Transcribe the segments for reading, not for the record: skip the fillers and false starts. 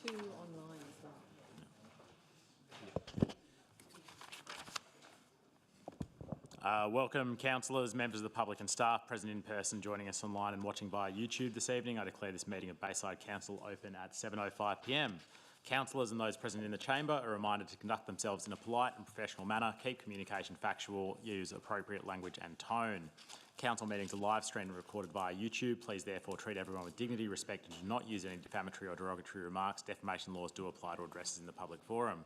2 online as well. Welcome, councillors, members of the public and staff present in person, joining us online and watching via YouTube this evening. I declare this meeting of Bayside Council open at 7:05 p.m. Councillors and those present in the chamber are reminded to conduct themselves in a polite and professional manner, keep communication factual, use appropriate language and tone. Council meetings are live streamed and recorded via YouTube. Please therefore treat everyone with dignity, respect and do not use any defamatory or derogatory remarks. Defamation laws do apply to addresses in the public forum.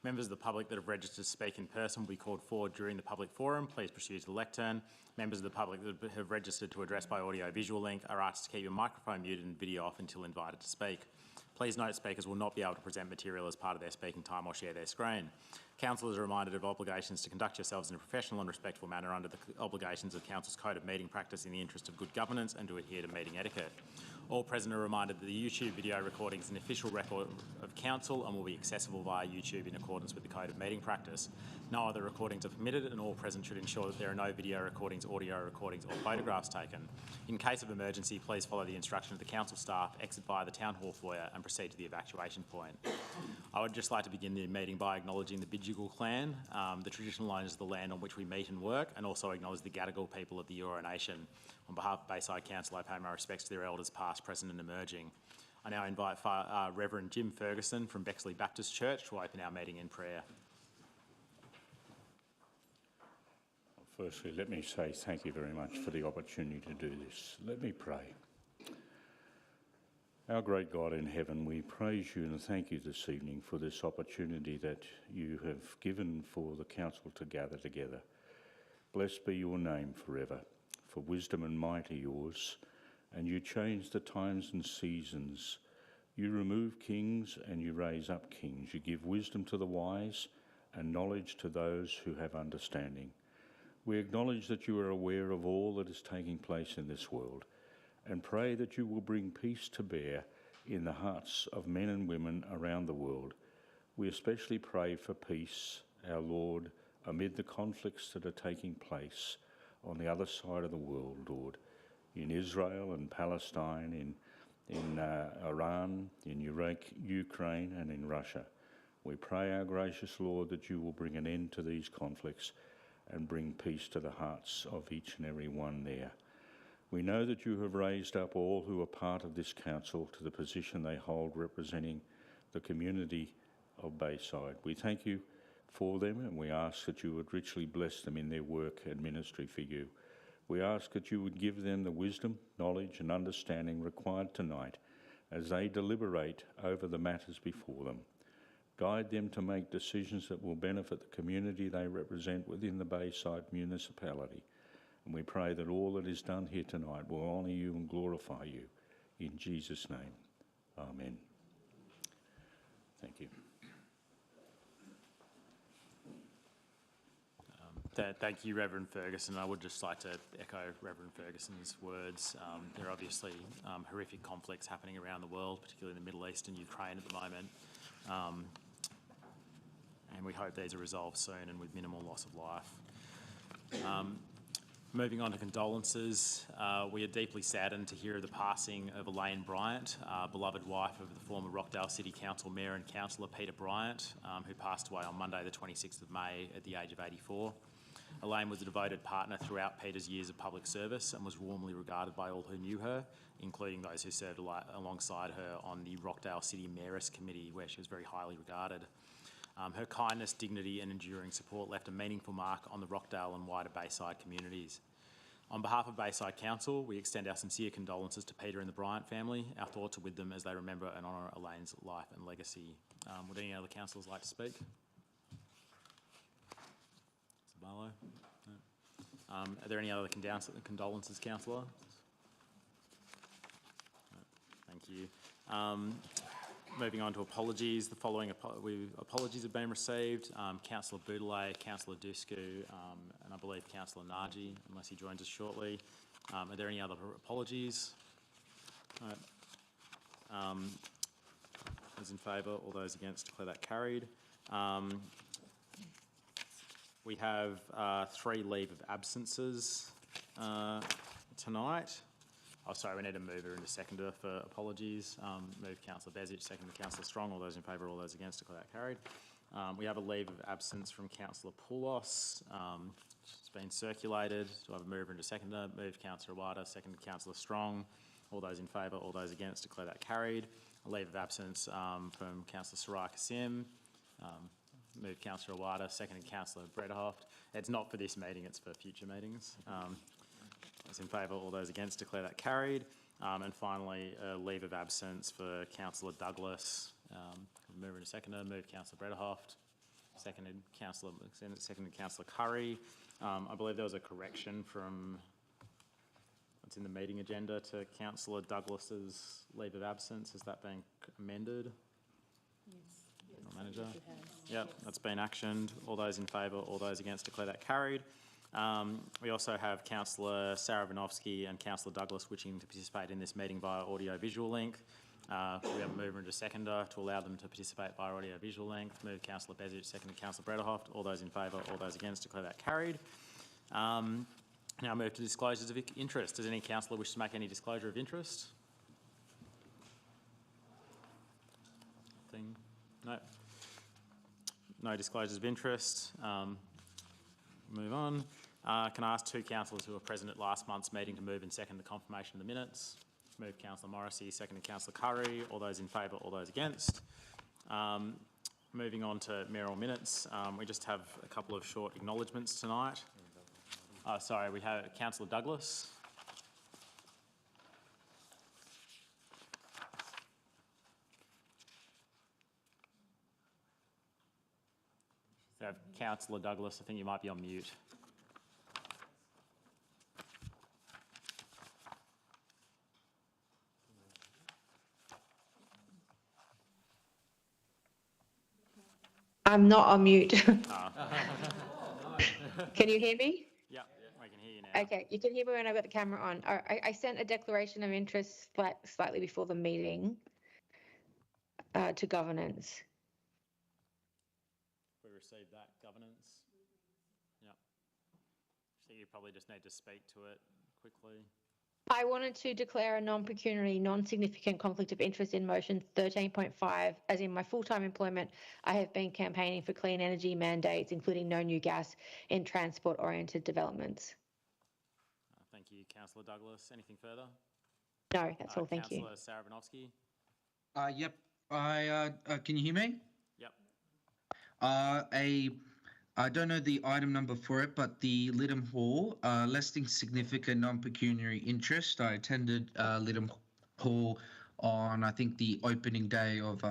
Members of the public that have registered to speak in person will be called forward during the public forum. Please proceed to the lectern. Members of the public that have registered to address by audio-visual link are asked to keep your microphone muted and video off until invited to speak. Please note speakers will not be able to present material as part of their speaking time or share their screen. Councillors are reminded of obligations to conduct yourselves in a professional and respectful manner under the obligations of Council's Code of Meeting Practice in the interest of good governance and to adhere to meeting etiquette. All present are reminded that the YouTube video recording is an official record of Council and will be accessible via YouTube in accordance with the Code of Meeting Practice. No other recordings are permitted and all present should ensure that there are no video recordings, audio recordings or photographs taken. In case of emergency, please follow the instruction of the Council staff, exit via the Town Hall foyer and proceed to the evacuation point. I would just like to begin the meeting by acknowledging the Bidjigal clan, the traditional owners of the land on which we meet and work, and also acknowledge the Gadigal people of the Eora Nation. On behalf of Bayside Council, I pay my respects to their elders past, present and emerging. I now invite Reverend Jim Ferguson from Bexley Baptist Church to open our meeting in prayer. Firstly, let me say thank you very much for the opportunity to do this. Let me pray. Our great God in heaven, we praise you and thank you this evening for this opportunity that you have given for the council to gather together. Blessed be your name forever, for wisdom and might are yours, and you change the times and seasons. You remove kings and you raise up kings. You give wisdom to the wise and knowledge to those who have understanding. We acknowledge that you are aware of all that is taking place in this world and pray that you will bring peace to bear in the hearts of men and women around the world. We especially pray for peace, our Lord, amid the conflicts that are taking place on the other side of the world, Lord, in Israel and Palestine, in Iran, in Ukraine and in Russia. We pray, our gracious Lord, that you will bring an end to these conflicts and bring peace to the hearts of each and every one there. We know that you have raised up all who are part of this council to the position they hold representing the community of Bayside. We thank you for them and we ask that you would richly bless them in their work and ministry for you. We ask that you would give them the wisdom, knowledge and understanding required tonight as they deliberate over the matters before them. Guide them to make decisions that will benefit the community they represent within the Bayside municipality. And we pray that all that is done here tonight will honour you and glorify you. In Jesus' name, amen. Thank you. Thank you, Reverend Ferguson. I would just like to echo Reverend Ferguson's words. There are obviously horrific conflicts happening around the world, particularly in the Middle East and Ukraine at the moment. And we hope these are resolved soon and with minimal loss of life. Moving on to condolences, we are deeply saddened to hear of the passing of Elaine Bryant, beloved wife of the former Rockdale City Council Mayor and Councillor Peter Bryant, who passed away on Monday the 26th of May at the age of 84. Elaine was a devoted partner throughout Peter's years of public service and was warmly regarded by all who knew her, including those who served alongside her on the Rockdale City Mayoress Committee, where she was very highly regarded. Her kindness, dignity and enduring support left a meaningful mark on the Rockdale and wider Bayside communities. On behalf of Bayside Council, we extend our sincere condolences to Peter and the Bryant family. Our thoughts are with them as they remember and honour Elaine's life and legacy. Would any other councillors like to speak? Mr. Barlow? No. Are there any other condolences, councillor? No. Thank you. Moving on to apologies, the following apologies have been received. Councillor Boudelet, Councillor Dusku, and I believe Councillor Nagy, unless he joins us shortly. Are there any other apologies? Those in favour, all those against, declare that carried. We have 3 leave of absences tonight. Oh, sorry, we need a mover and a seconder for apologies. Move Councillor Bezic, second Councillor Strong. All those in favour, all those against, declare that carried. We have a leave of absence from Councillor Poulos. It's been circulated. Do I have a mover and a seconder? Move Councillor Wada, second Councillor Strong. All those in favour, all those against, declare that carried. A leave of absence from Councillor Sarai Kasim. Move Councillor Wada, second Councillor Brederhoft. It's not for this meeting, it's for future meetings. Those in favour, all those against, declare that carried. And finally, a leave of absence for Councillor Douglas. Mover and a seconder. Move Councillor Brederhoft. Seconded Councillor Curry. I believe there was a correction from what's in the meeting agenda to Councillor Douglas's leave of absence. Has that been amended? Yes. General Manager? Yep, that's been actioned. All those in favour, all those against, declare that carried. We also have Councillor Saravinovsky and Councillor Douglas wishing to participate in this meeting via audio-visual link. We have a mover and a seconder to allow them to participate via audio-visual link. Move Councillor Bezic, second Councillor Brederhoft. All those in favour, all those against, declare that carried. Now move to disclosures of interest. Does any councillor wish to make any disclosure of interest? No. No disclosures of interest. Move on. Can I ask two councillors who were present at last month's meeting to move and second the confirmation of the minutes? Move Councillor Morrissey, second Councillor Curry. All those in favour, all those against. Moving on to mayoral minutes, we just have a couple of short acknowledgements tonight. Sorry, we have Councillor Douglas. We have Councillor Douglas. I think you might be on mute. I'm not on mute. Can you hear me? Yeah, I can hear you now. Okay, you can hear me when I've got the camera on. I sent a declaration of interest slightly before the meeting to governance. We received that, governance. Yep. So you probably just need to speak to it quickly. I wanted to declare a non-pecuniary, non-significant conflict of interest in motion 13.5. As in my full-time employment, I have been campaigning for clean energy mandates, including no new gas in transport-oriented developments. Thank you, Councillor Douglas. Anything further? No, that's all. Thank you. Councillor Saravinovsky? Yep. Can you hear me? Yep. I don't know the item number for it, but the Lytham Hall, less than significant non-pecuniary interest. I attended Lytham Hall on, I think, the opening day of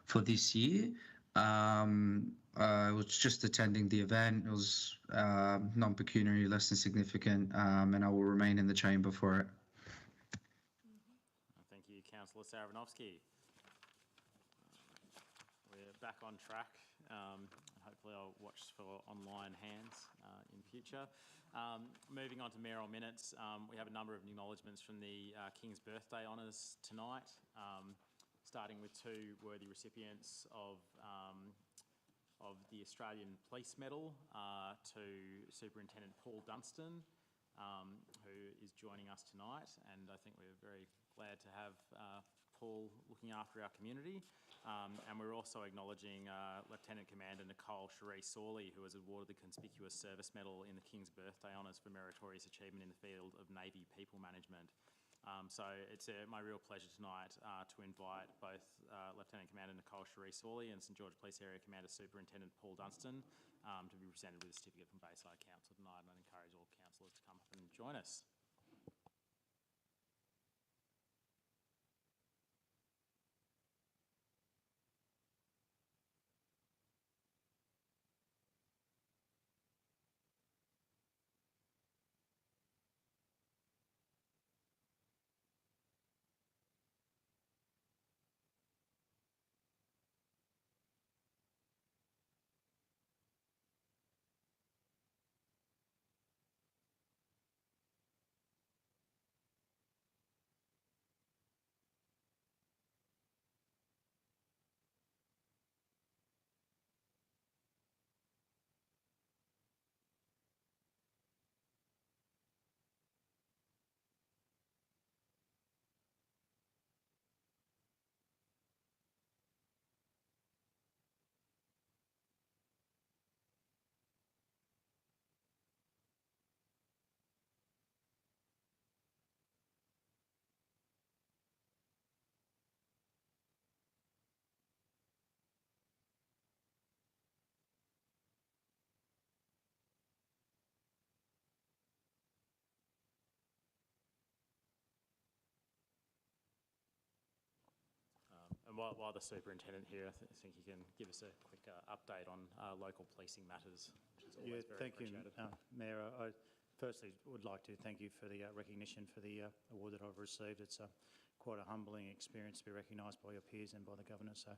for this year. I was just attending the event. It was non-pecuniary, less than significant, and I will remain in the chamber for it. Thank you, Councillor Saravinovsky. We're back on track. Hopefully I'll watch for online hands in future. Moving on to mayoral minutes, we have a number of acknowledgements from the King's Birthday Honours tonight, starting with two worthy recipients of the Australian Police Medal to Superintendent Paul Dunstan, who is joining us tonight, and I think we're very glad to have Paul looking after our community. And we're also acknowledging Lieutenant Commander Nicole Cherie-Sawley, who was awarded the Conspicuous Service Medal in the King's Birthday Honours for meritorious achievement in the field of Navy people management. So it's my real pleasure tonight to invite both Lieutenant Commander Nicole Cherie-Sawley and St George Police Area Commander Superintendent Paul Dunstan to be presented with a certificate from Bayside Council tonight, and I'd encourage all councillors to come up and join us. while the superintendent here, I think you can give us a quick update on local policing matters, which is always very thank you, appreciated. Mayor. I firstly would like to thank you for the recognition for the award that I've received. It's quite a humbling experience to be recognised by your peers and by the Governor. So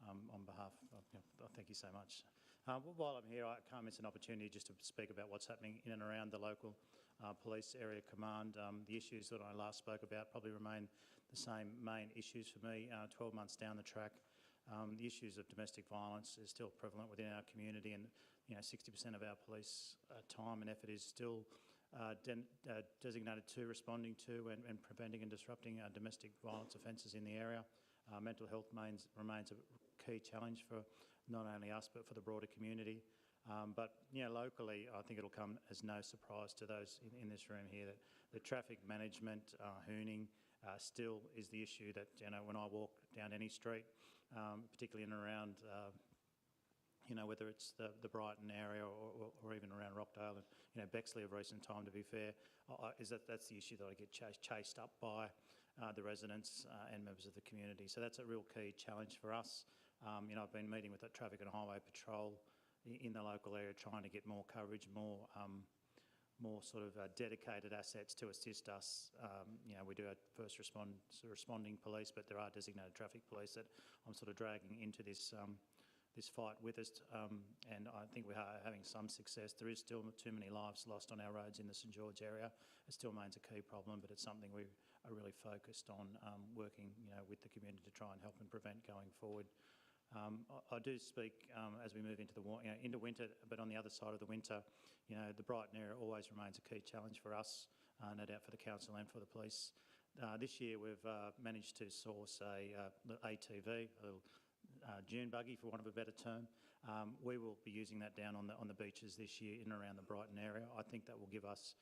on behalf of, I thank you so much. While I'm here, I can't miss an opportunity just to speak about what's happening in and around the local police area command. The issues that I last spoke about probably remain the same main issues for me 12 months down the track. The issues of domestic violence is still prevalent within our community, and 60% of our police time and effort is still designated to responding to and preventing and disrupting domestic violence offences in the area. Mental health remains a key challenge for not only us but for the broader community. But locally, I think it'll come as no surprise to those in this room here that the traffic management, hooning, still is the issue that when I walk down any street, particularly in and around whether it's the Brighton area or even around Rockdale and Bexley of recent time, to be fair, that's the issue that I get chased up by the residents and members of the community. So that's a real key challenge for us. I've been meeting with the Traffic and Highway Patrol in the local area, trying to get more coverage, more sort of dedicated assets to assist us. We do have first responding police, but there are designated traffic police that I'm sort of dragging into this this fight with us, and I think we are having some success. There is still too many lives lost on our roads in the St George area. It still remains a key problem, but it's something we are really focused on working with the community to try and help and prevent going forward. I do speak as we move into into winter, but on the other side of the winter, the Brighton area always remains a key challenge for us, no doubt for the council and for the police. This year we've managed to source a ATV, a little dune buggy, for want of a better term. We will be using that down on the beaches this year in and around the Brighton area. I think that will give us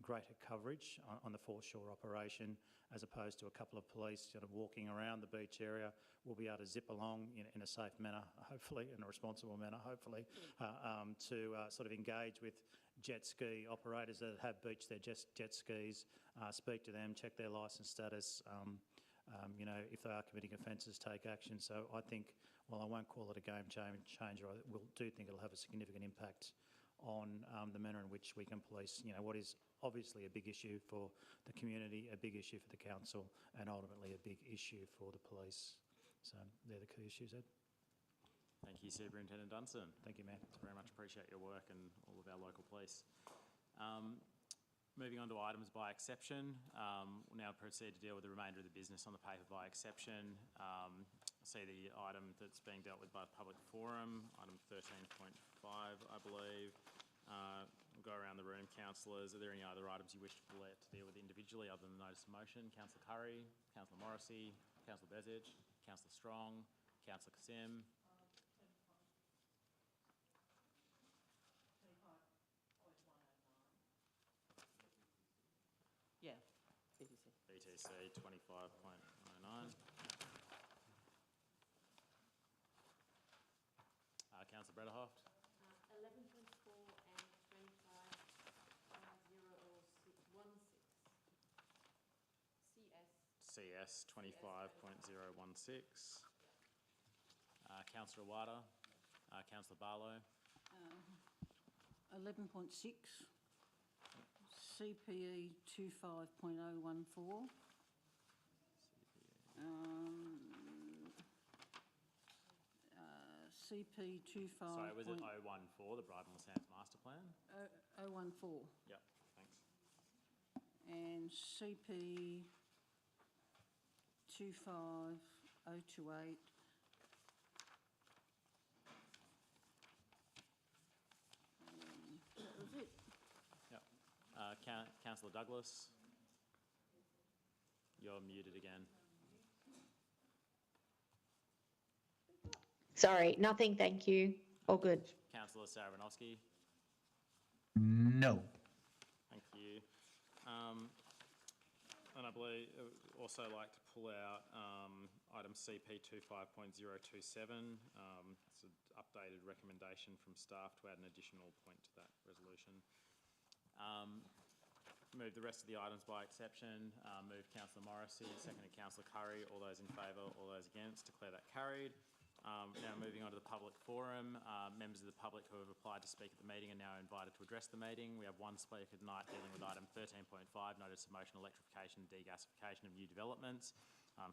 greater coverage on the foreshore operation, as opposed to a couple of police sort of walking around the beach area. We'll be able to zip along in a safe manner, hopefully, in a responsible manner, hopefully, to sort of engage with jet ski operators that have beached their jet skis, speak to them, check their licence status, if they are committing offences, take action. So I think, while I won't call it a game changer, I do think it'll have a significant impact on the manner in which we can police, what is obviously a big issue for the community, a big issue for the council, and ultimately a big issue for the police. So they're the key issues, Ed. Thank you, Superintendent Dunstan. Thank you, Mayor. Very much appreciate your work and all of our local police. Moving on to items by exception, we'll now proceed to deal with the remainder of the business on the paper by exception. See the item that's being dealt with by the public forum, item 13.5, I believe. We'll go around the room. Councillors, are there any other items you wish to deal with individually other than the notice of motion? Councillor Curry, Councillor Morrissey, Councillor Bezic, Councillor Strong, Councillor Kasim. Yeah, BTC. BTC 25.09. Councillor Brederhoft. 11.4 and 25.016. CS. CS 25.016. Councillor Awada. Councillor Barlow. 11.6. CPE 25.014. CP 25. Sorry, was it 014, the Brighton Sands Master Plan? 014. Yep, thanks. And CP 25028. That was it. Yep. Councillor Douglas. You're muted again. Sorry, nothing, thank you. All good. Councillor Sarabanovsky. No. Thank you. And I believe also like to pull out item CP 25.027. It's an updated recommendation from staff to add an additional point to that resolution. Move the rest of the items by exception. Moved Councillor Morrissey, seconded Councillor Curry. All those in favour, all those against. Declare that carried. Now moving on to the public forum. Members of the public who have applied to speak at the meeting are now invited to address the meeting. We have one speaker tonight dealing with item 13.5, notice of motion electrification and degasification of new developments.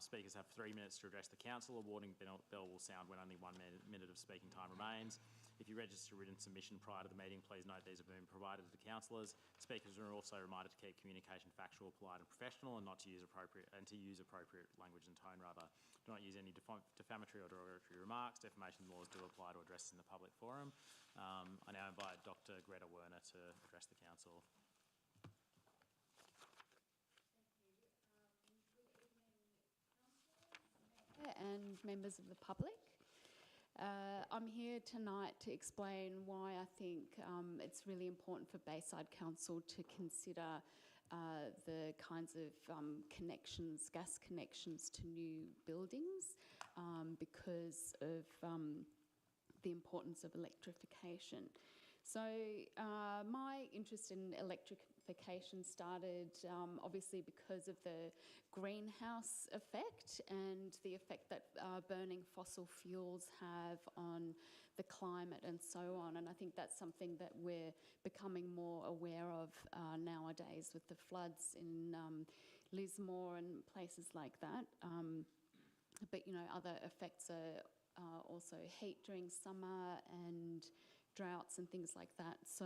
Speakers have 3 minutes to address the council. A warning bell will sound when only 1 minute of speaking time remains. If you register a written submission prior to the meeting, please note these have been provided to the councillors. Speakers are also reminded to keep communication factual, polite and professional, and to use appropriate language and tone rather. Do not use any defamatory or derogatory remarks. Defamation laws do apply to addresses in the public forum. I now invite Dr. Greta Werner to address the council. And members of the public. I'm here tonight to explain why I think it's really important for Bayside Council to consider the kinds of connections, gas connections to new buildings because of the importance of electrification. So my interest in electrification started obviously because of the greenhouse effect and the effect that burning fossil fuels have on the climate and so on. And I think that's something that we're becoming more aware of nowadays with the floods in Lismore and places like that. But, you know, other effects are also heat during summer and droughts and things like that. So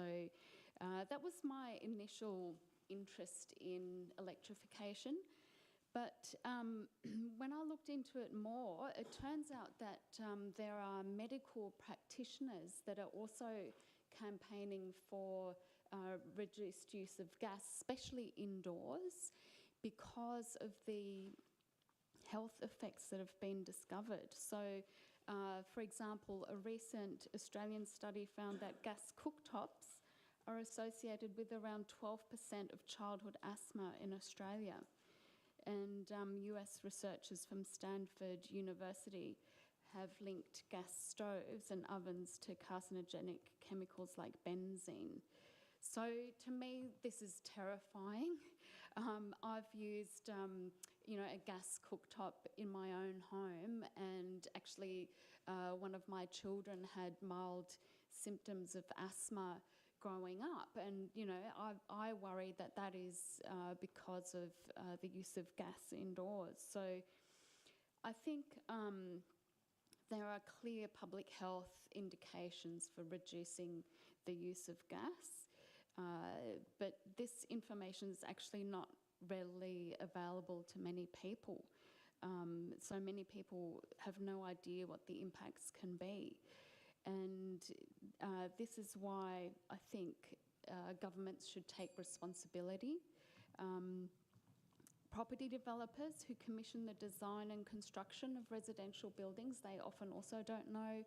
that was my initial interest in electrification. But when I looked into it more, it turns out that there are medical practitioners that are also campaigning for reduced use of gas, especially indoors, because of the health effects that have been discovered. So for example, a recent Australian study found that gas cooktops are associated with around 12% of childhood asthma in Australia. And US researchers from Stanford University have linked gas stoves and ovens to carcinogenic chemicals like benzene. So to me, this is terrifying. I've used a gas cooktop in my own home, and actually one of my children had mild symptoms of asthma growing up, and I worry that that is because of the use of gas indoors. So I think there are clear public health indications for reducing the use of gas, but this information is actually not readily available to many people. So many people have no idea what the impacts can be. And this is why I think governments should take responsibility. Property developers who commission the design and construction of residential buildings, they often also don't know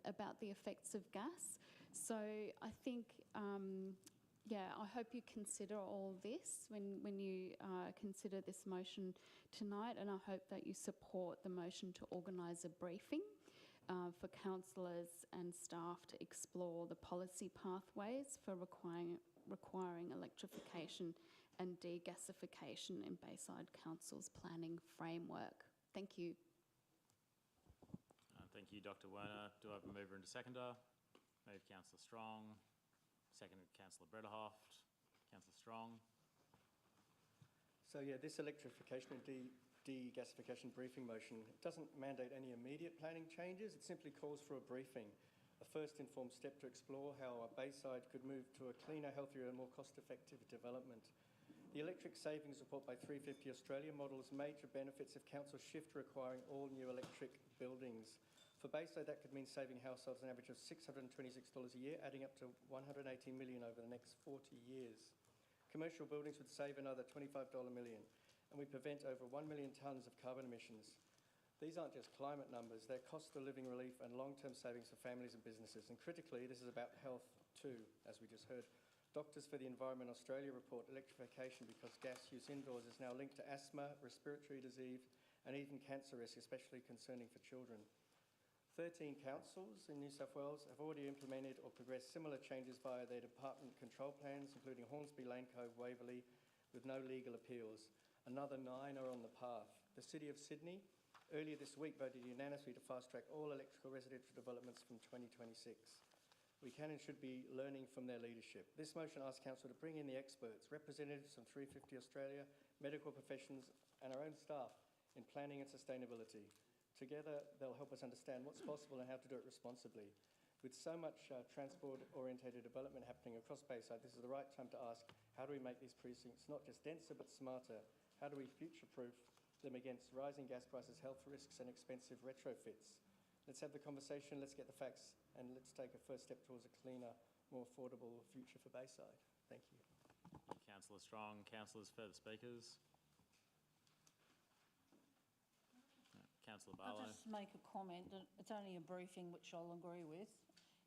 about the effects of gas. So I think, I hope you consider all this when you consider this motion tonight, and I hope that you support the motion to organise a briefing for councillors and staff to explore the policy pathways for requiring electrification and degasification in Bayside Council's planning framework. Thank you. Thank you, Dr. Werner. Do I have a mover and a seconder? Move Councillor Strong. Seconded Councillor Brederhoft. Councillor Strong. So yeah, this electrification and degasification briefing motion doesn't mandate any immediate planning changes. It simply calls for a briefing, a first informed step to explore how Bayside could move to a cleaner, healthier and more cost-effective development. The electric savings report by 350 Australia models major benefits if councils shift to requiring all new electric buildings. For Bayside, that could mean saving households an average of $626 a year, adding up to $180 million over the next 40 years. Commercial buildings would save another $25 million, and we prevent over 1 million tonnes of carbon emissions. These aren't just climate numbers, they're cost of living relief and long-term savings for families and businesses. And critically, this is about health too, as we just heard. Doctors for the Environment Australia report electrification because gas use indoors is now linked to asthma, respiratory disease, and even cancer risk, especially concerning for children. 13 councils in New South Wales have already implemented or progressed similar changes via their department control plans, including Hornsby, Lane Cove, Waverley, with no legal appeals. Another 9 are on the path. The City of Sydney earlier this week voted unanimously to fast-track all electrical residential developments from 2026. We can and should be learning from their leadership. This motion asks Council to bring in the experts, representatives from 350 Australia, medical professions and our own staff in planning and sustainability. Together, they'll help us understand what's possible and how to do it responsibly. With so much transport-orientated development happening across Bayside, this is the right time to ask, how do we make these precincts not just denser but smarter? How do we future-proof them against rising gas prices, health risks and expensive retrofits? Let's have the conversation, let's get the facts, and let's take a first step towards a cleaner, more affordable future for Bayside. Thank you. Councillor Strong. Councillors, further speakers? Councillor Barlow. I'll just make a comment. It's only a briefing, which I'll agree with.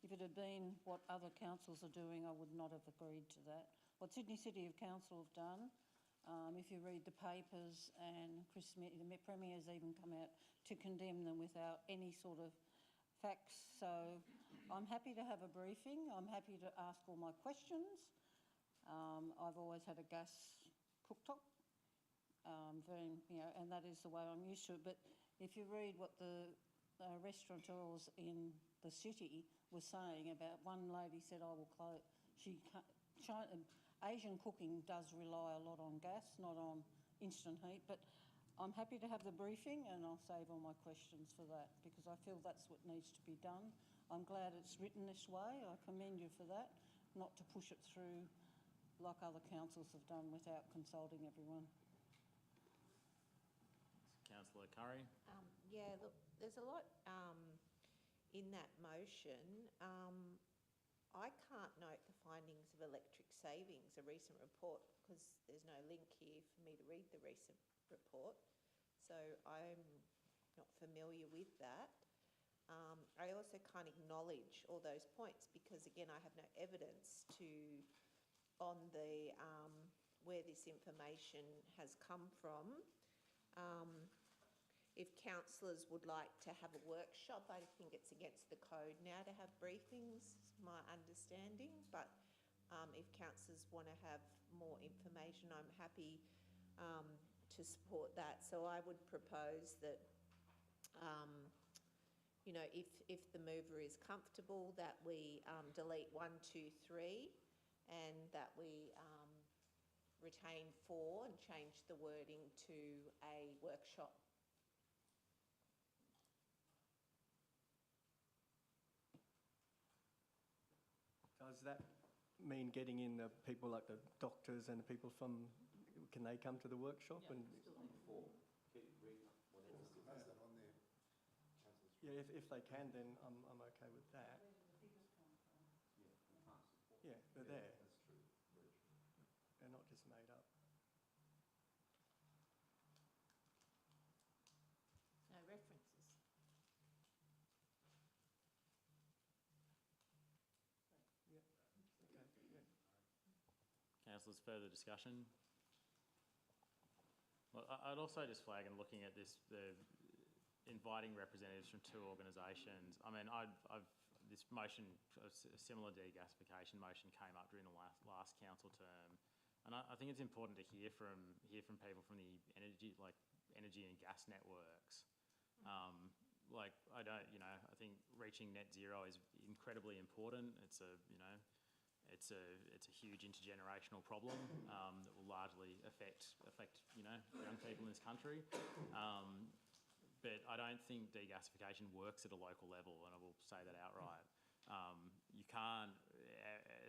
If it had been what other councils are doing, I would not have agreed to that. What Sydney City Council have done, if you read the papers, and the Premier has even come out to condemn them without any sort of facts. So I'm happy to have a briefing. I'm happy to ask all my questions. I've always had a gas cooktop, and that is the way I'm used to it. But if you read what the restaurateurs in the city were saying about, one lady said, I will close. Asian cooking does rely a lot on gas, not on instant heat, but I'm happy to have the briefing and I'll save all my questions for that because I feel that's what needs to be done. I'm glad it's written this way. I commend you for that, not to push it through like other councils have done without consulting everyone. Councillor Curry. Yeah, look, there's a lot in that motion. I can't note the findings of electric savings, a recent report, because there's no link here for me to read the recent report. So I'm not familiar with that. I also can't acknowledge all those points because, again, I have no evidence on the where this information has come from. If councillors would like to have a workshop, I think it's against the code now to have briefings, my understanding, but if councillors want to have more information, I'm happy to support that. So I would propose that, you know, if the mover is comfortable, that we delete 1, 2, 3 and that we retain 4 and change the wording to a workshop. Does that mean getting in the people like the doctors and the people from, can they come to the workshop? Yeah, and yeah, if they can, then I'm okay with that. Yeah, they're there. That's true. They're not just made up. No references. Yeah. Okay. Yeah. Councillors, further discussion? Well, I'd also just flag, and looking at this, the inviting representatives from 2 organisations. I mean, this motion, a similar degasification motion, came up during the last council term, and I think it's important to hear from people from the energy and gas networks. I think reaching net zero is incredibly important. It's a huge intergenerational problem that will largely affect young people in this country. But I don't think degasification works at a local level, and I will say that outright. You can't,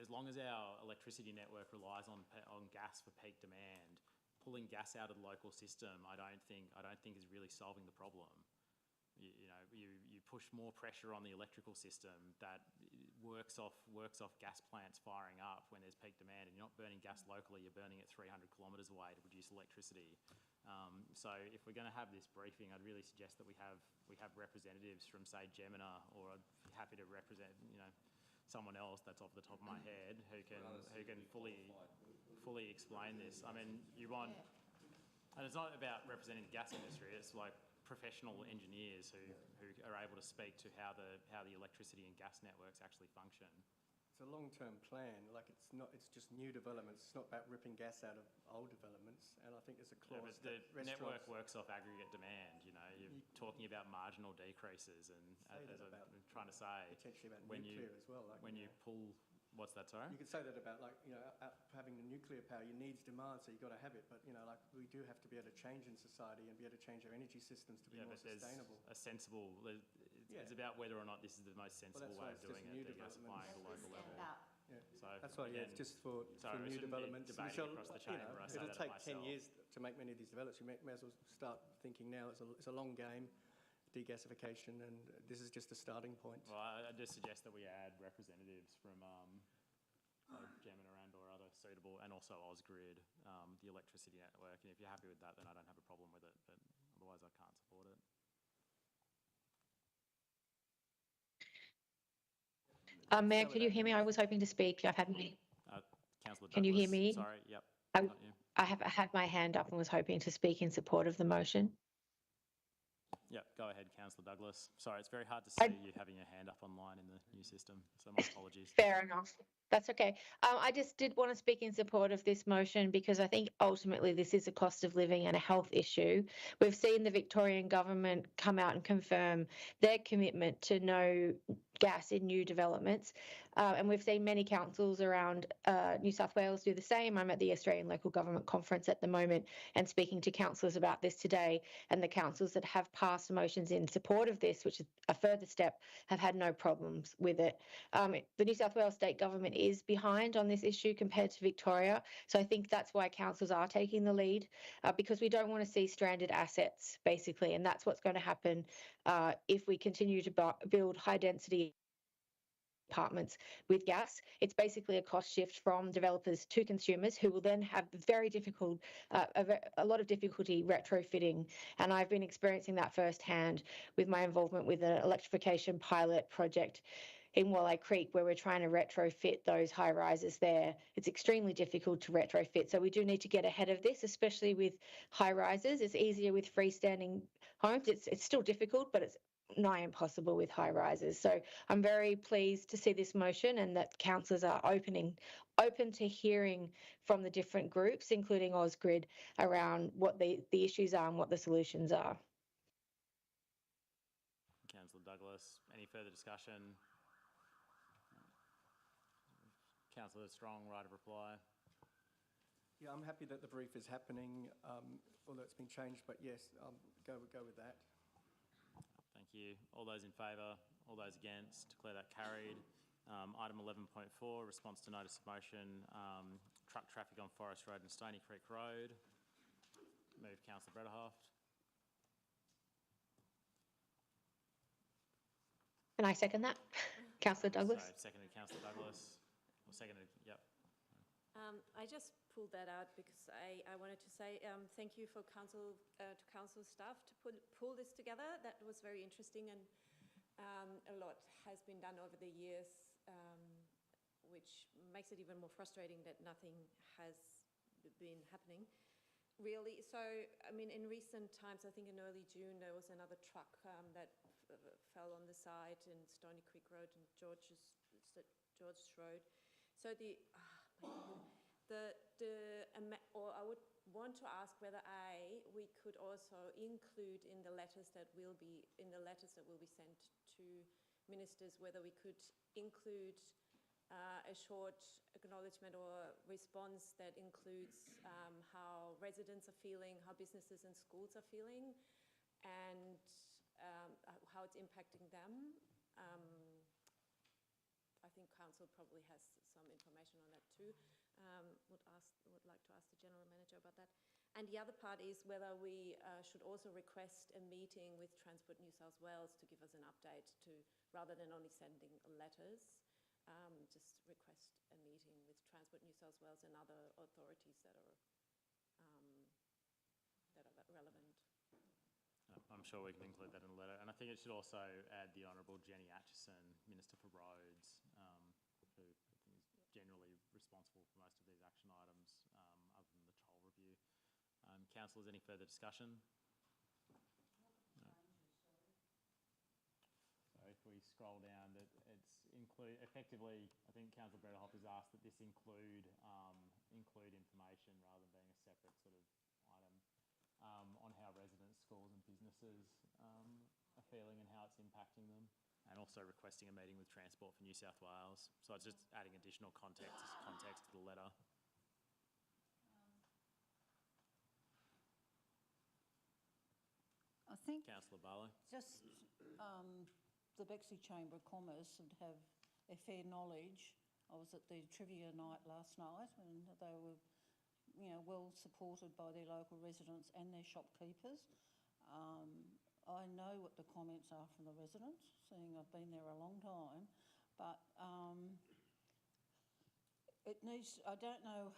as long as our electricity network relies on gas for peak demand, pulling gas out of the local system, I don't think is really solving the problem. You push more pressure on the electrical system that works off gas plants firing up when there's peak demand, and you're not burning gas locally, you're burning it 300 kilometres away to produce electricity. So if we're going to have this briefing, I'd really suggest that we have representatives from, say, Gemina, or I'd be happy to represent, someone else that's off the top of my head who can fully explain this. I mean, you want, and it's not about representing the gas industry. It's like professional engineers who are able to speak to how the electricity and gas networks actually function. It's a long-term plan. Like, it's just new developments. It's not about ripping gas out of old developments. And I think there's a Yeah, clause but the that network restaurants- works off aggregate demand. You know, you're talking about marginal decreases, and Say that as about I'm trying to say, potentially about when nuclear as well. Like, when you pull, what's that? Sorry. you could say that about, like, having the nuclear power, your needs demand, so you've got to have it. But, like, we do have to be able to change in society and be able to change our energy systems to be more But there's sustainable. a sensible. Yeah. It's about whether or not this is the most sensible that's way why of it's just doing new it, degasifying at a local level. Yeah. So That's why, again, it's just for sorry, we new shouldn't be developments. debating across the chamber. I say It'll that take of 10 myself. years to make many of these developments. You may as well start thinking now. It's a long game, degasification, and this is just a starting point. Well, I just suggest that we add representatives from Gemini or other suitable, and also Ausgrid, the electricity network. And if you're happy with that, then I don't have a problem with it. But otherwise, I can't support it. Mayor, can you hear me? I was hoping to speak. I've had my, Councillor Douglas. Can you hear me? Sorry. Yep. I, Not you. I have had my hand up and was hoping to speak in support of the motion. Yep. Go ahead, Councillor Douglas. Sorry, it's very hard to see you having your hand up online in the new system. So my apologies. Fair enough. That's okay. I just did want to speak in support of this motion because I think ultimately this is a cost of living and a health issue. We've seen the Victorian government come out and confirm their commitment to no gas in new developments. And we've seen many councils around New South Wales do the same. I'm at the Australian Local Government Conference at the moment and speaking to councillors about this today. And the councils that have passed motions in support of this, which is a further step, have had no problems with it. The New South Wales state government is behind on this issue compared to Victoria. So I think that's why councils are taking the lead because we don't want to see stranded assets, basically. And that's what's going to happen if we continue to build high density apartments with gas. It's basically a cost shift from developers to consumers who will then have very difficult, a lot of difficulty retrofitting. And I've been experiencing that firsthand with my involvement with an electrification pilot project in Walleye Creek, where we're trying to retrofit those high rises there. It's extremely difficult to retrofit. So we do need to get ahead of this, especially with high rises. It's easier with freestanding homes. It's still difficult, but it's nigh impossible with high rises. So I'm very pleased to see this motion and that councillors are open to hearing from the different groups, including Ausgrid, around what the issues are and what the solutions are. Councillor Douglas, any further discussion? Councillor Strong, right of reply. Yeah, I'm happy that the brief is happening, although it's been changed, but yes, go with that. Thank you. All those in favour? All those against? Declare that carried. Item 11.4, response to notice of motion, truck traffic on Forest Road and Stony Creek Road. Move Councillor Brederhoft. Can I second that? Councillor Douglas? So seconded Councillor Douglas. Or seconded, yep. I just pulled that out because I wanted to say thank you for council staff to pull this together. That was very interesting, and a lot has been done over the years, which makes it even more frustrating that nothing has been happening. Really, so I mean, in recent times, I think in early June there was another truck that fell on the side in Stony Creek Road and George Road. So or I would want to ask whether we could also include in the letters that will be sent to ministers, whether we could include a short acknowledgement or response that includes how residents are feeling, how businesses and schools are feeling, and how it's impacting them. I think council probably has some information on that too. Would like to ask the general manager about that. And the other part is whether we should also request a meeting with Transport New South Wales to give us an update rather than only sending letters. Just request a meeting with Transport New South Wales and other authorities that are relevant. I'm sure we can include that in the letter. And I think it should also add the Honourable Jenny Atchison, Minister for Roads, who I think is generally responsible for most of these action items, other than the toll review. Councillors, any further discussion? scroll down, that it's effectively, I think Councillor Brederhoff has asked that this include information rather than being a separate sort of item on how residents, schools and businesses are feeling and how it's impacting them, and also requesting a meeting with Transport for New South Wales. So it's just adding additional context to the letter. I think Councillor Barlow. just the Bexley Chamber of Commerce would have a fair knowledge. I was at the trivia night last night and they were, well supported by their local residents and their shopkeepers. I know what the comments are from the residents, seeing I've been there a long time, but it needs, I don't know,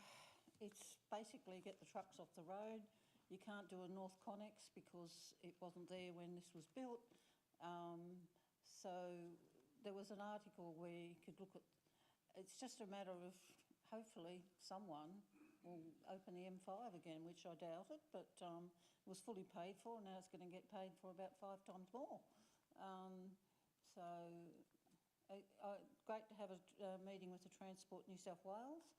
it's basically get the trucks off the road. You can't do a North Connex because it wasn't there when this was built. So there was an article where you could look at, it's just a matter of hopefully someone will open the M5 again, which I doubted, but it was fully paid for. Now it's going to get paid for about 5 times more. Great to have a meeting with the Transport New South Wales.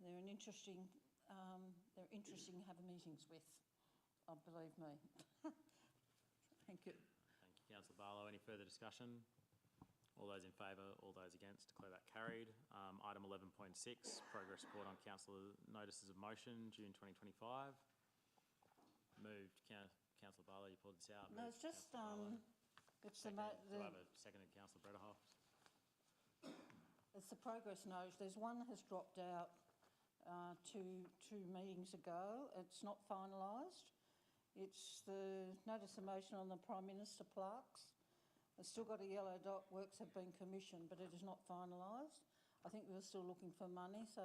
They're an interesting, to have meetings with, believe me. Thank you. Thank you, Councillor Barlow. Any further discussion? All those in favour, all those against, declare that carried. Item 11.6, progress report on councillor notices of motion, June 2025. Moved, Councillor Barlow, you pulled this out. No, it's just, it's Do I have a seconded, Councillor Brederhoff? it's the progress note. There's one that has dropped out two meetings ago. It's not finalised. It's the notice of motion on the Prime Minister plaques. It's still got a yellow dot. Works have been commissioned, but it is not finalised. I think we were still looking for money, so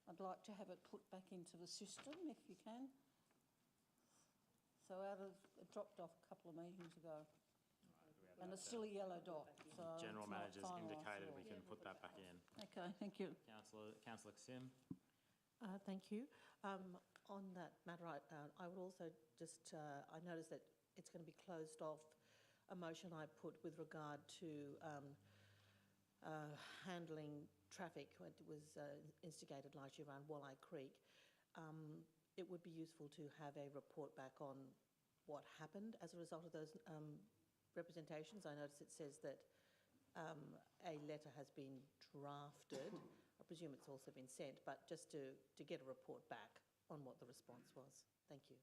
I'd like to have it put back into the system if you can. So it dropped off a couple of meetings ago. And it's still a yellow dot. So General it's not Manager's finalised indicated at we all. can put that back in. Okay, thank you. Councillor Kasim. Thank you. On that matter, I would also just, I noticed that it's going to be closed off, a motion I put with regard to handling traffic. It was instigated largely around Walleye Creek. It would be useful to have a report back on what happened as a result of those representations. I notice it says that a letter has been drafted. I presume it's also been sent, but just to get a report back on what the response was. Thank you.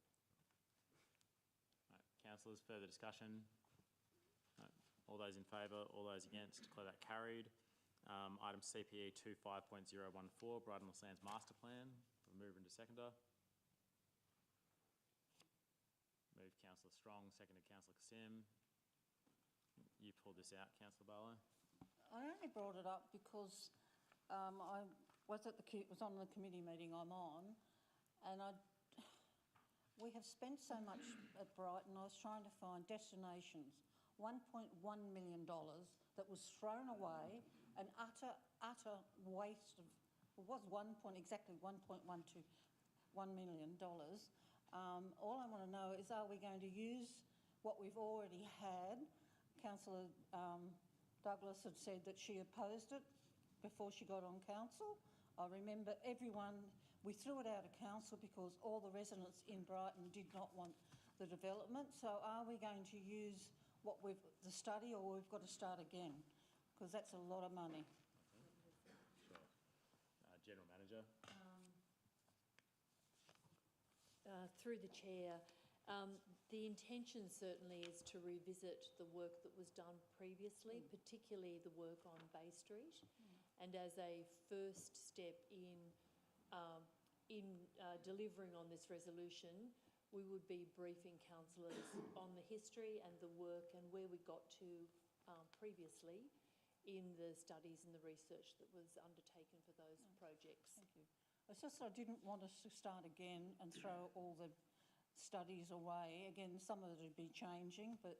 Right, councillors, further discussion? No. All those in favour, all those against, declare that carried. Item CPE 25.014, Brighton Sands Master Plan. Mover and seconder. Moved Councillor Strong, seconded Councillor Kasim. You pulled this out, Councillor Barlow. I only brought it up because I was on the committee meeting I'm on, and we have spent so much at Brighton. I was trying to find destinations, $1.1 million that was thrown away, an utter waste of. It was exactly $1.121 million. All I want to know is, are we going to use what we've already had? Councillor Douglas had said that she opposed it before she got on council. I remember we threw it out of council because all the residents in Brighton did not want the development. So are we going to use the study, or we've got to start again? Because that's a lot of money. Sure. General Manager. Through the chair, the intention certainly is to revisit the work that was done previously, particularly the work on Bay Street. And as a first step in delivering on this resolution, we would be briefing councillors on the history and the work and where we got to previously in the studies and the research that was undertaken for those projects. Thank you. It's just I didn't want us to start again and throw all the studies away. Again, some of it would be changing, but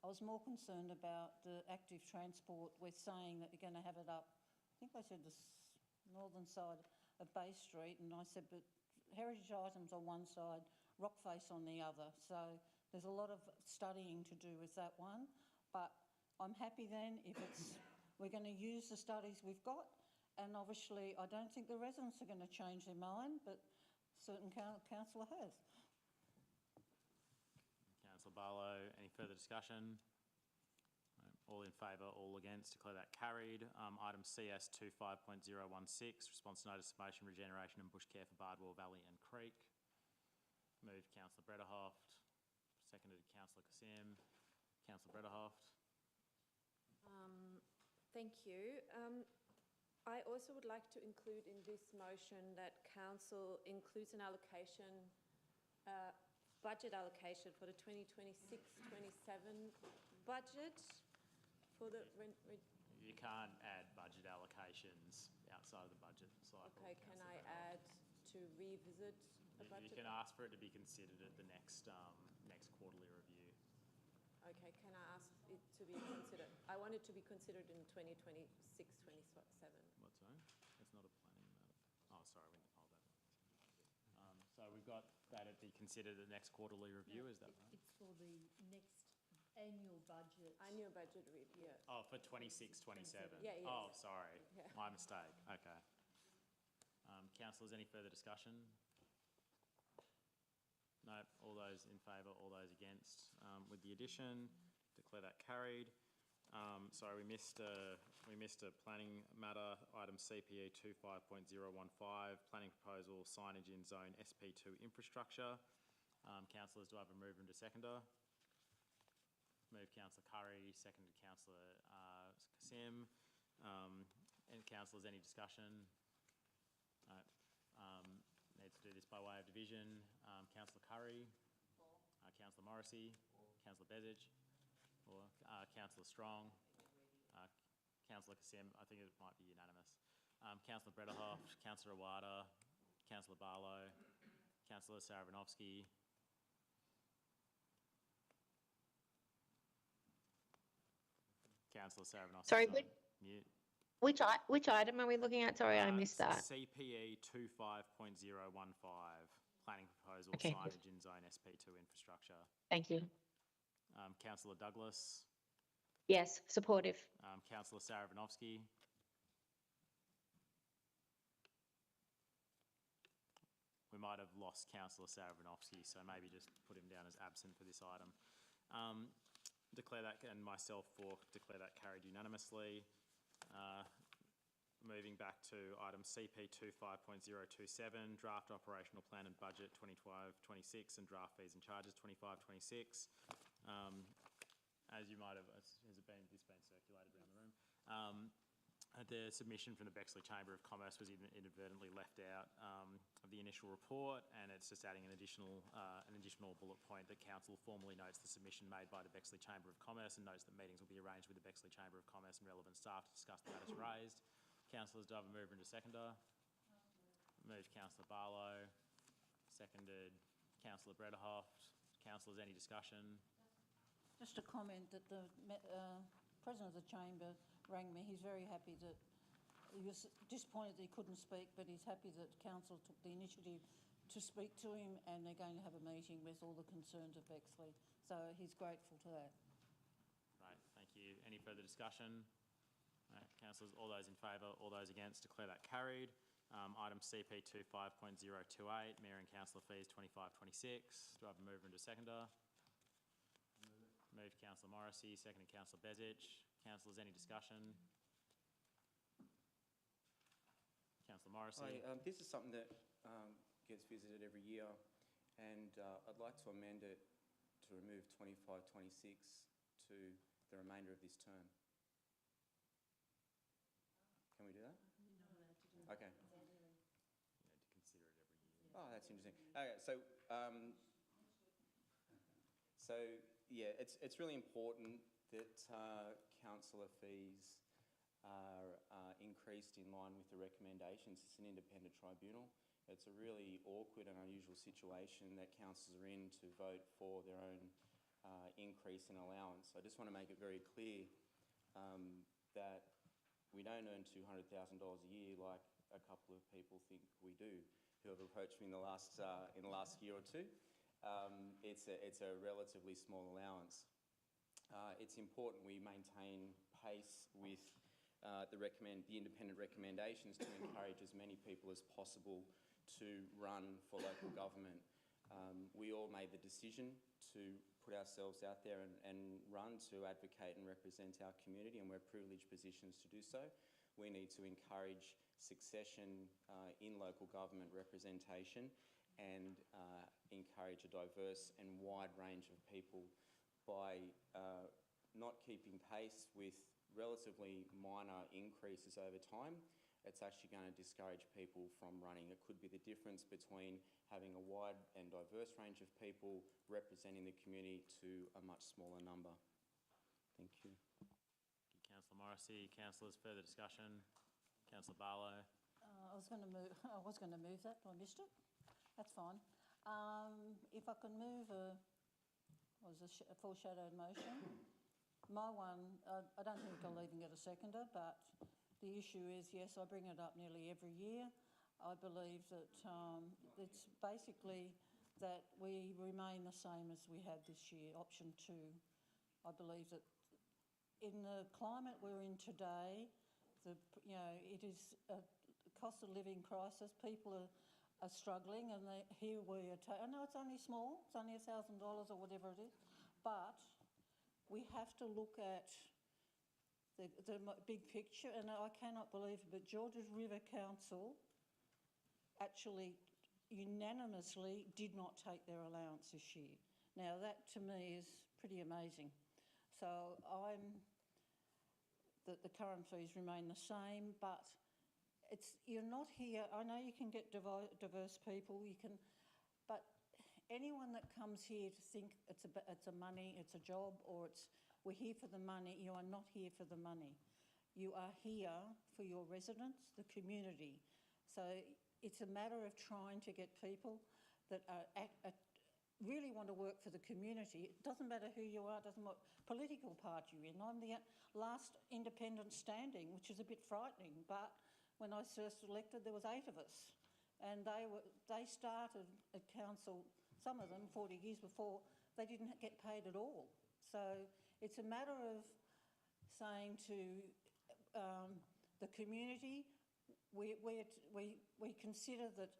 I was more concerned about the active transport. We're saying that we're going to have it up, I think they said the northern side of Bay Street, and I said, but heritage items on one side, rock face on the other. So there's a lot of studying to do with that one, but I'm happy then if we're going to use the studies we've got, and obviously I don't think the residents are going to change their mind, but certain councillor has. Councillor Barlow, any further discussion? No. All in favour, all against, declare that carried. Item CS 25.016, response notice of motion, regeneration and bush care for Bardwell Valley and Creek. Moved Councillor Brederhoft, seconded Councillor Kassim. Councillor Brederhoft. Thank you. I also would like to include in this motion that council includes an allocation, budget allocation for the 2026-27 budget for the... You can't add budget allocations outside of the budget cycle. Okay, can I add to revisit a budget? You can ask for it to be considered at the next quarterly review. Okay, can I ask it to be considered? I want it to be considered in 2026-27. What, sorry? It's not a planning matter. Oh, sorry, we didn't hold that. So we've got that it be considered at the next quarterly review, is that right? It's for the next annual budget. Annual budget review. Oh, for 26-27? Yeah, yes. Oh, sorry. Yeah. My mistake. Okay. Councillors, any further discussion? No. All those in favour, all those against. With the addition, declare that carried. Sorry, we missed a planning matter, item CPE 25.015, planning proposal signage in zone SP2 infrastructure. Councillors, do I have a mover and a seconder? Moved Councillor Curry, seconded Councillor Kassim. And councillors, any discussion? No. Need to do this by way of division. Councillor Curry. Councillor Morrissey. Councillor Bezic. Or Councillor Strong. Councillor Kassim. I think it might be unanimous. Councillor Brederhoft. Councillor Awada. Councillor Barlow. Councillor Saravinovsky. Councillor Saravinovsky. Sorry, mute. which item are we looking at? Sorry, I missed that. CPE 25.015, planning proposal Okay. signage in zone SP2 infrastructure. Thank you. Councillor Douglas. Yes, supportive. Councillor Saravinovsky. We might have lost Councillor Saravinovsky, so maybe just put him down as absent for this item. Declare that, and myself declare that carried unanimously. Moving back to item CP 25.027, draft operational plan and budget 25-26 and draft fees and charges 25-26. As you might have, this been circulated around the room. The submission from the Bexley Chamber of Commerce was inadvertently left out of the initial report, and it's just adding an additional bullet point that council formally notes the submission made by the Bexley Chamber of Commerce and notes that meetings will be arranged with the Bexley Chamber of Commerce and relevant staff to discuss the matters raised. Councillors, do I have a mover and a seconder? Moved Councillor Barlow, seconded Councillor Brederhoft. Councillors, any discussion? Just a comment that the President of the Chamber rang me. He's very happy that, he was disappointed that he couldn't speak, but he's happy that council took the initiative to speak to him, and they're going to have a meeting with all the concerns of Bexley. So he's grateful to that. Right, thank you. Any further discussion? Right, councillors, all those in favour, all those against, declare that carried. Item CP 25.028, Mayor and Councillor fees 25-26. Do I have a mover and a seconder? Moved Councillor Morrissey, seconded Councillor Bezic. Councillors, any discussion? Councillor Morrissey. Hi, this is something that gets visited every year, and I'd like to amend it to remove 25-26 to the remainder of this term. Can we do that? Okay. You need to consider it every year. Oh, that's interesting. Okay, so yeah, it's really important that councillor fees are increased in line with the recommendations. It's an independent tribunal. It's a really awkward and unusual situation that councillors are in to vote for their own increase in allowance. I just want to make it very clear that we don't earn $200,000 a year like a couple of people think we do who have approached me in the last year or two. It's a relatively small allowance. it's important we maintain pace with the independent recommendations to encourage as many people as possible to run for local government. We all made the decision to put ourselves out there and run to advocate and represent our community, and we're privileged positions to do so. We need to encourage succession in local government representation and encourage a diverse and wide range of people by not keeping pace with relatively minor increases over time. It's actually going to discourage people from running. It could be the difference between having a wide and diverse range of people representing the community to a much smaller number. Thank you. Thank you, Councillor Morrissey. Councillors, further discussion? Councillor Barlow. I was going to move that, but I missed it. That's fine. If I can move a foreshadowed motion. My one, I don't think I'll even get a seconder, but the issue is, yes, I bring it up nearly every year. I believe that it's basically that we remain the same as we had this year, option 2. I believe that in the climate we're in today, it is a cost of living crisis. People are struggling, and here we are. I know it's only small, it's only $1,000 or whatever it is, but we have to look at the big picture, and I cannot believe it, but Georges River Council actually unanimously did not take their allowance this year. Now that to me is pretty amazing. So the current fees remain the same, but you're not here. I know you can get diverse people, but anyone that comes here to think it's a money, it's a job, or we're here for the money, you are not here for the money. You are here for your residents, the community. So it's a matter of trying to get people that really want to work for the community. It doesn't matter who you are, it doesn't matter what political party you're in. I'm the last independent standing, which is a bit frightening, but when I was first elected, there was 8 of us, and they started at council, some of them 40 years before, they didn't get paid at all. So it's a matter of saying to the community, we consider that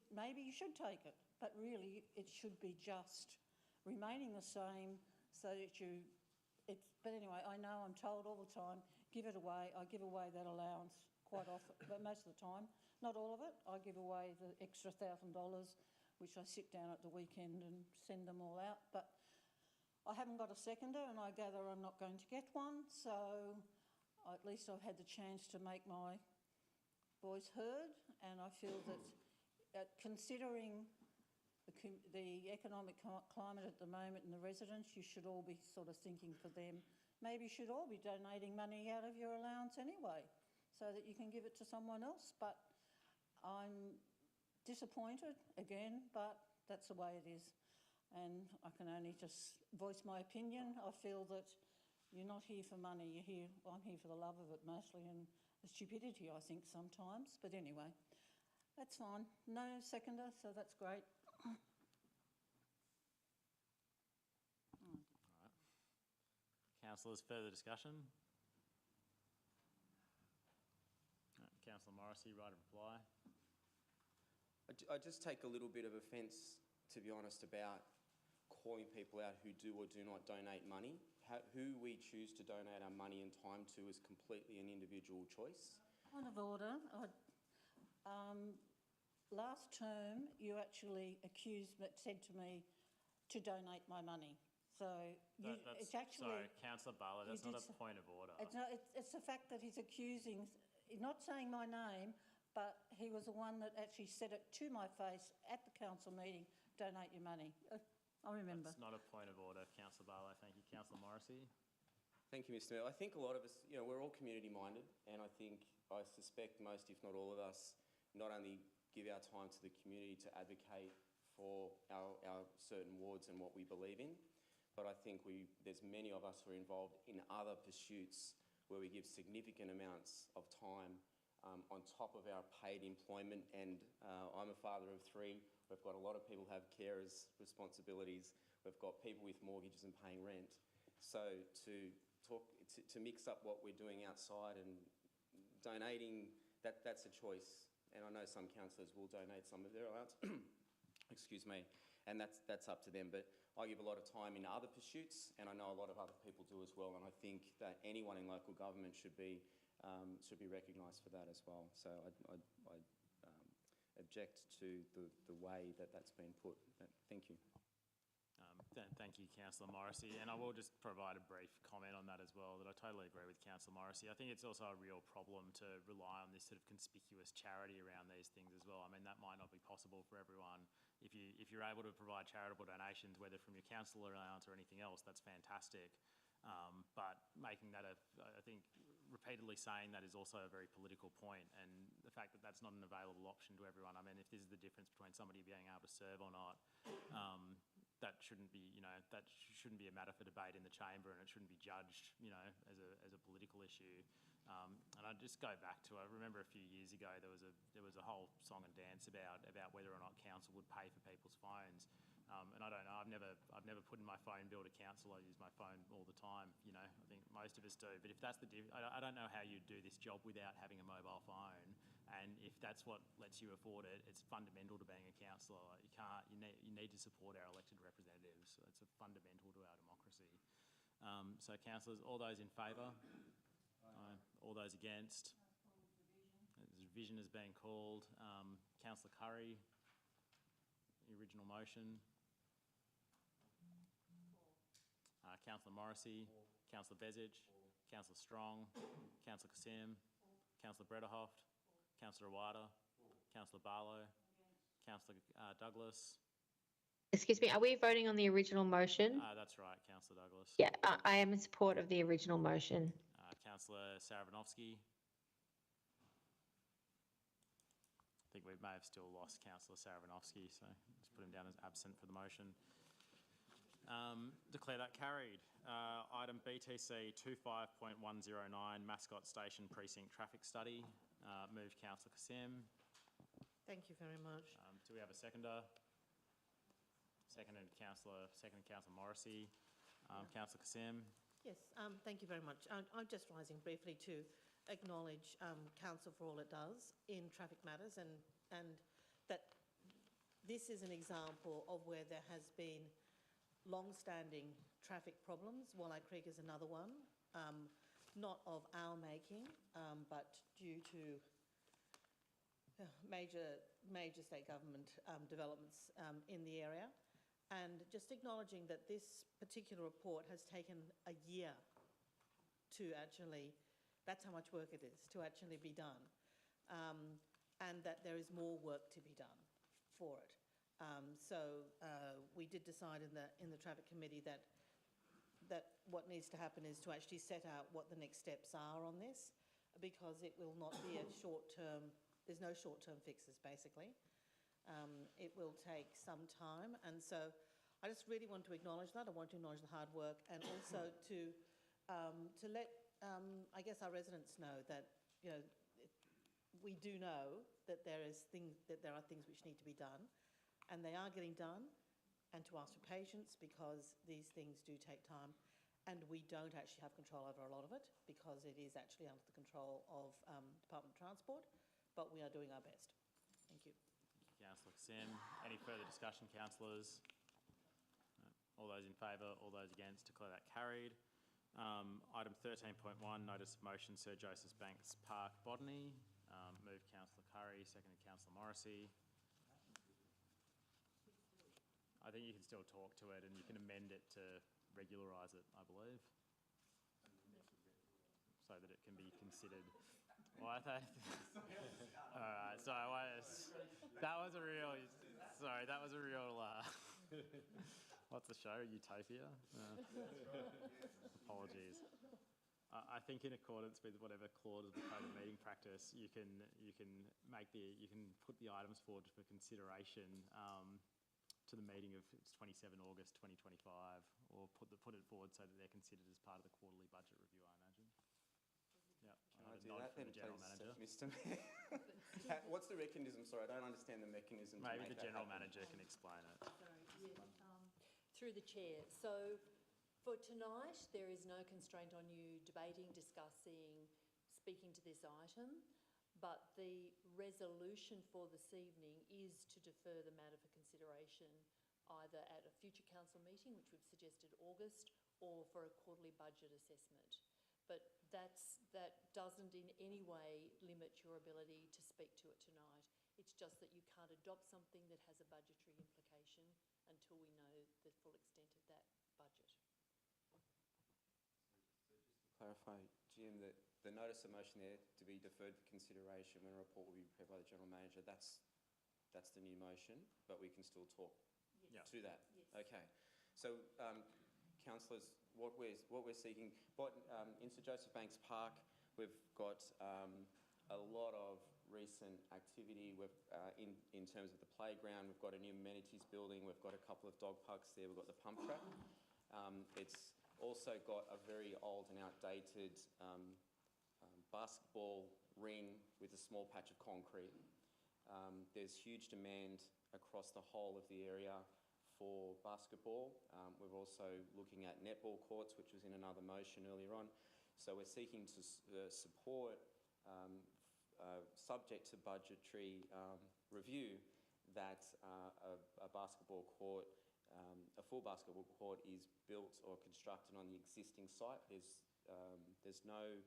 maybe you should take it, but really it should be just remaining the same so that but anyway, I know I'm told all the time, give it away. I give away that allowance quite often, but most of the time, not all of it. I give away the extra $1,000, which I sit down at the weekend and send them all out. But I haven't got a seconder, and I gather I'm not going to get one, so at least I've had the chance to make my voice heard, and I feel that considering the economic climate at the moment and the residents, you should all be sort of thinking for them. Maybe you should all be donating money out of your allowance anyway, so that you can give it to someone else. But I'm disappointed again, but that's the way it is. And I can only just voice my opinion. I feel that you're not here for money, I'm here for the love of it mostly, and the stupidity, I think, sometimes. But anyway, that's fine. No seconder, so that's great. Councillors, further discussion? Councillor Morrissey, right of reply. I just take a little bit of offence, to be honest, about calling people out who do or do not donate money. Who we choose to donate our money and time to is completely an individual choice. Point of order. Last term, you actually said to me to donate my money. So it's actually... Sorry, Councillor Barlow, that's not a point of order. It's the fact that he's accusing, not saying my name, but he was the one that actually said it to my face at the council meeting, donate your money. I remember. That's not a point of order, Councillor Barlow. Thank you. Councillor Morrissey. Thank you, Mr Mayor. I think a lot of us, we're all community-minded, and I suspect most, if not all of us, not only give our time to the community to advocate for our certain wards and what we believe in, but I think there's many of us who are involved in other pursuits where we give significant amounts of time on top of our paid employment. And I'm a father of 3. We've got a lot of people who have carers' responsibilities. We've got people with mortgages and paying rent. So to mix up what we're doing outside and donating, that's a choice. And I know some councillors will donate some of their allowance, excuse me, and that's up to them. But I give a lot of time in other pursuits, and I know a lot of other people do as well. And I think that anyone in local government should be recognised for that as well. So I object to the way that's been put. Thank you. Thank you, Councillor Morrissey. And I will just provide a brief comment on that as well, that I totally agree with Councillor Morrissey. I think it's also a real problem to rely on this sort of conspicuous charity around these things as well. I mean, that might not be possible for everyone. If you're able to provide charitable donations, whether from your council allowance or anything else, that's fantastic. But making that I think repeatedly saying that is also a very political point, and the fact that that's not an available option to everyone. I mean, if this is the difference between somebody being able to serve or not, that shouldn't be, that shouldn't be a matter for debate in the chamber, and it shouldn't be judged, as a political issue. And I just go back to, I remember a few years ago there was a whole song and dance about whether or not council would pay for people's phones. And I don't know, I've never put in my phone bill to council. I use my phone all the time. I think most of us do. But if that's I don't know how you do this job without having a mobile phone. And if that's what lets you afford it, it's fundamental to being a councillor. You need to support our elected representatives. So it's fundamental to our democracy. So councillors, all those in favour? Aye. All those against? Division has been called. Councillor Curry, the original motion. Councillor Morrissey, Councillor Bezic, Councillor Strong, Councillor Kassim, Councillor Brederhoft, Councillor Awada, Councillor Barlow, Councillor Douglas. Excuse me, are we voting on the original motion? That's right, Councillor Douglas. Yeah, I am in support of the original motion. Councillor Saravinovsky. I think we may have still lost Councillor Saravinovsky, so let's put him down as absent for the motion. Declare that carried. Item BTC 25.109, Mascot Station Precinct Traffic Study. Move Councillor Kassim. Thank you very much. Do we have a seconder? Seconded Councillor Morrissey. Councillor Kassim. Yes, thank you very much. I'm just rising briefly to acknowledge Council for all it does in traffic matters, and that this is an example of where there has been long-standing traffic problems. Walleye Creek is another one, not of our making, but due to major state government developments in the area. And just acknowledging that this particular report has taken a year to actually, that's how much work it is, to actually be done. And that there is more work to be done for it. So we did decide in the traffic committee that what needs to happen is to actually set out what the next steps are on this, because it will not be a short-term, there's no short-term fixes basically. It will take some time, and so I just really want to acknowledge that. I want to acknowledge the hard work, and also to let I guess our residents know that we do know that there are things which need to be done, and they are getting done, and to ask for patience because these things do take time, and we don't actually have control over a lot of it because it is actually under the control of Department of Transport, but we are doing our best. Thank you. Councillor Kassim. Any further discussion, councillors? All those in favour, all those against, declare that carried. Item 13.1, notice of motion, Sir Joseph Banks Park, Botany. Move Councillor Curry, seconded Councillor Morrissey. I think you can still talk to it and you can amend it to regularise it, I believe, so that it can be considered. Well, all right, so that was a real, what's the show, Utopia? Apologies. I think in accordance with whatever clause of the Code of Meeting Practice, you can put the items forward for consideration to the meeting of 27 August 2025, or put it forward so that they're considered as part of the quarterly budget review, I imagine. Yep. Can I do that then, please, Mr. Mayor? What's the mechanism? Sorry, I don't understand the mechanism. Maybe the General Manager can explain it. Sorry, yeah, through the chair. So For tonight, there is no constraint on you debating, discussing, speaking to this item, but the resolution for this evening is to defer the matter for consideration either at a future council meeting, which we've suggested August, or for a quarterly budget assessment. But that doesn't in any way limit your ability to speak to it tonight. It's just that you can't adopt something that has a budgetary implication until we know the full extent of that budget. Clarify, Jim, that the notice of motion there to be deferred for consideration when a report will be prepared by the General Manager, that's the new motion, but we can still talk to that. Yes. Okay. So, councillors, what we're seeking, in Sir Joseph Banks Park, we've got a lot of recent activity. We've in terms of the playground, we've got a new amenities building. We've got a couple of dog parks there. We've got the pump track. It's also got a very old and outdated basketball ring with a small patch of concrete. There's huge demand across the whole of the area for basketball. We're also looking at netball courts, which was in another motion earlier on. So we're seeking to support, subject to budgetary review, that a basketball court, a full basketball court is built or constructed on the existing site. There's no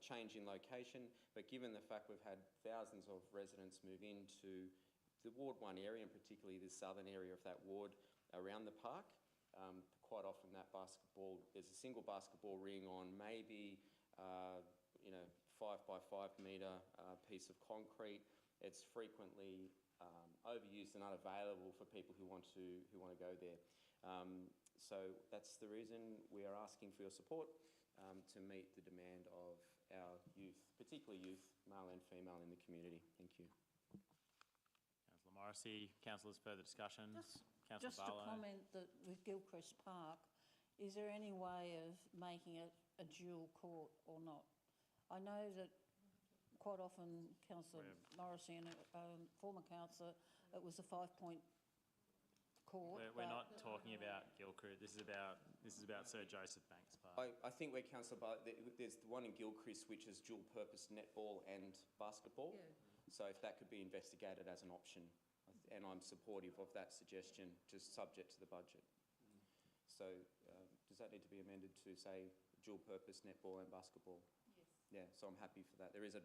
change in location, but given the fact we've had thousands of residents move into the Ward 1 area, and particularly the southern area of that ward around the park, quite often that there's a single basketball ring on maybe 5 by 5 metre piece of concrete. It's frequently overused and unavailable for people who want to go there. So that's the reason we are asking for your support to meet the demand of our youth, particularly youth, male and female, in the community. Thank you. Councillor Morrissey, councillors, further discussion? Just to comment that with Gilchrist Park, is there any way of making it a dual court or not? I know that quite often, Councillor Morrissey and former councillor, it was a 5-point court. We're not talking about Gilchrist. This is about Sir Joseph Banks Park. I think where Councillor Bartlett, there's the one in Gilchrist which is dual purpose netball and basketball. Yeah. So if that could be investigated as an option, and I'm supportive of that suggestion, just subject to the budget. So does that need to be amended to say dual purpose netball and basketball? Yes. Yeah, so I'm happy for that. There is a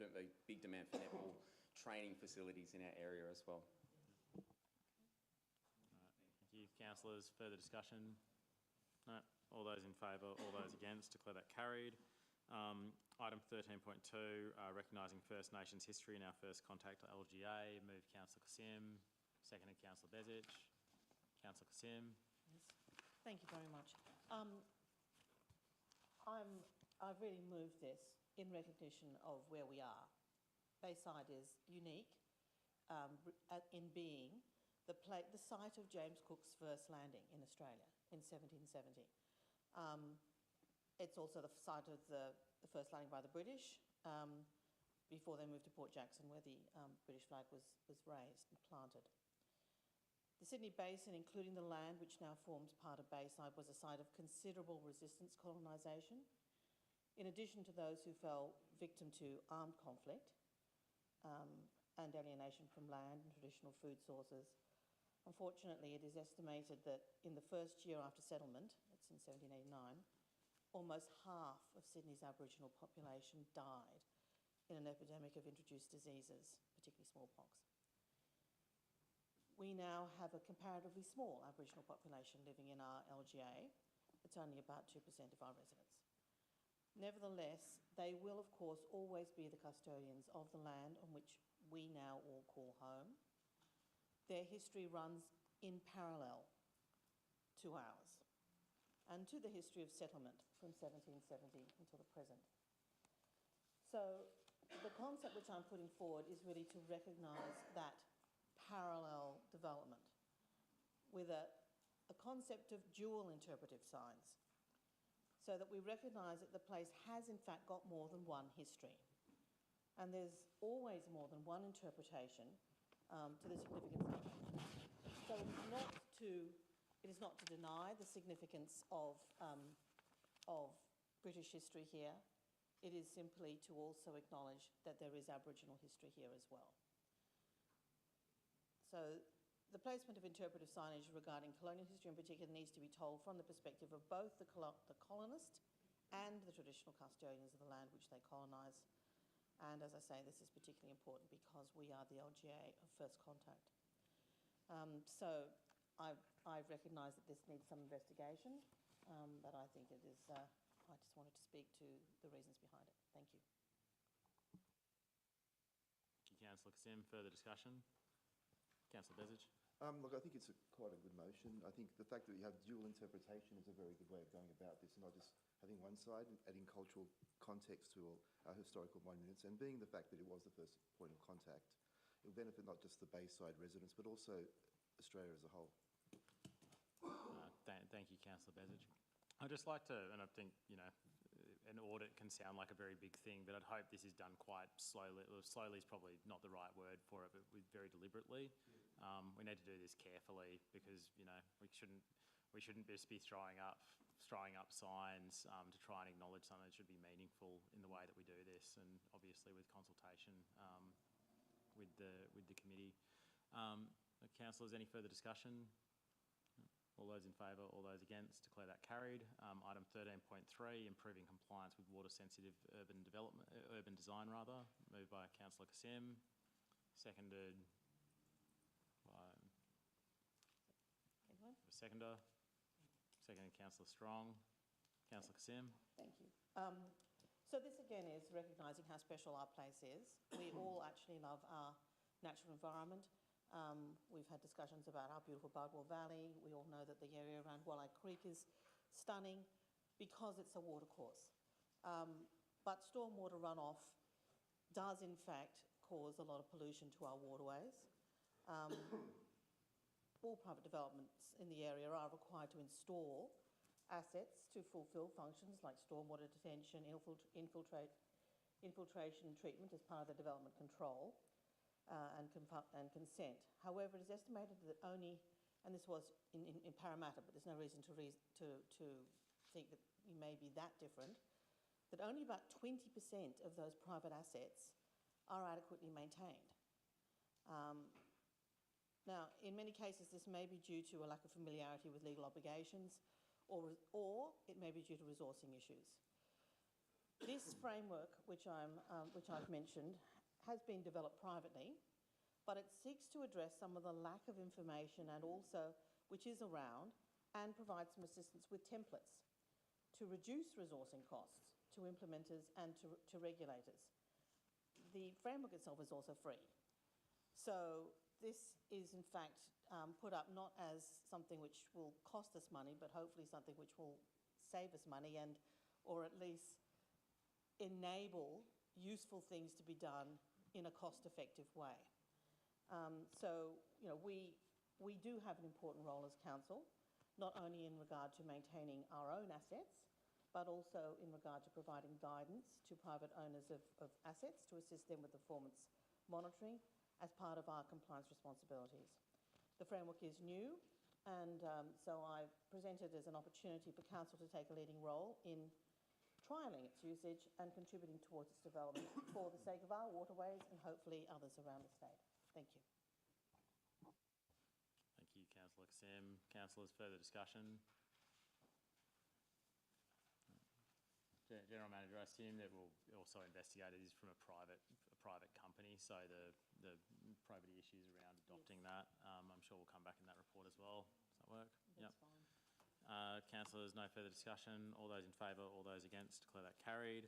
big demand for netball training facilities in our area as well. Thank you. Councillors, further discussion? No. All those in favour, all those against, declare that carried. Item 13.2, recognising First Nations history in our first contact to LGA. Move Councillor Kassim, seconded Councillor Bezic. Councillor Kassim. Yes. Thank you very much. I've really moved this in recognition of where we are. Bayside is unique in being the site of James Cook's first landing in Australia in 1770. It's also the site of the first landing by the British before they moved to Port Jackson, where the British flag was raised and planted. The Sydney Basin, including the land which now forms part of Bayside, was a site of considerable resistance colonisation. In addition to those who fell victim to armed conflict and alienation from land and traditional food sources, unfortunately, it is estimated that in the first year after settlement, it's in 1789, almost half of Sydney's Aboriginal population died in an epidemic of introduced diseases, particularly smallpox. We now have a comparatively small Aboriginal population living in our LGA. It's only about 2% of our residents. Nevertheless, they will, of course, always be the custodians of the land on which we now all call home. Their history runs in parallel to ours and to the history of settlement from 1770 until the present. So the concept which I'm putting forward is really to recognise that parallel development with a concept of dual interpretive signs, so that we recognise that the place has in fact got more than one history. And there's always more than one interpretation to the significance of it. So it's not to It is not to deny the significance of British history here. It is simply to also acknowledge that there is Aboriginal history here as well. So the placement of interpretive signage regarding colonial history in particular needs to be told from the perspective of both the colonist and the traditional custodians of the land which they colonised. And as I say, this is particularly important because we are the LGA of first contact. So I recognise that this needs some investigation, but I think it is, I just wanted to speak to the reasons behind it. Thank you. Thank you, Councillor Kassim. Further discussion? Councillor Bezic. Look, I think it's quite a good motion. I think the fact that we have dual interpretation is a very good way of going about this, and not just having one side, adding cultural context to our historical monuments, and being the fact that it was the first point of contact. It will benefit not just the Bayside residents, but also Australia as a whole. Thank you, Councillor Bezic. I'd just like to, and I think, you know, an audit can sound like a very big thing, but I'd hope this is done quite slowly. Slowly is probably not the right word for it, but very deliberately. We need to do this carefully because, you know, we shouldn't just be throwing up signs to try and acknowledge something. It should be meaningful in the way that we do this, and obviously with consultation with the committee. Councillors, any further discussion? All those in favour, all those against, declare that carried. Item 13.3, improving compliance with water-sensitive urban design. Moved by Councillor Kassim, seconded by seconded Councillor Strong. Councillor Kassim. Thank you. So this again is recognising how special our place is. We all actually love our natural environment. We've had discussions about our beautiful Bardwell Valley. We all know that the area around Walleye Creek is stunning because it's a watercourse. But stormwater runoff does in fact cause a lot of pollution to our waterways. All private developments in the area are required to install assets to fulfil functions like stormwater detention, infiltration and treatment as part of the development control. And consent. However, it is estimated that only, and this was in Parramatta, but there's no reason to think that we may be that different, that only about 20% of those private assets are adequately maintained. Now, in many cases, this may be due to a lack of familiarity with legal obligations, or it may be due to resourcing issues. This framework, which I've mentioned, has been developed privately, but it seeks to address some of the lack of information and also which is around, and provide some assistance with templates to reduce resourcing costs to implementers and to regulators. The framework itself is also free. So this is in fact put up not as something which will cost us money, but hopefully something which will save us money and or at least enable useful things to be done in a cost-effective way. So, you know, we do have an important role as council, not only in regard to maintaining our own assets, but also in regard to providing guidance to private owners of assets to assist them with performance monitoring as part of our compliance responsibilities. The framework is new, and so I present it as an opportunity for council to take a leading role in trialling its usage and contributing towards its development for the sake of our waterways and hopefully others around the state. Thank you. Thank you, Councillor Kassim. Councillors, further discussion? General Manager, I assume that we'll also investigate it is from a private company, so the probity issues around adopting that, I'm sure we'll come back in that report as well. Does that work? That's fine. Councillors, no further discussion. All those in favour, all those against, declare that carried.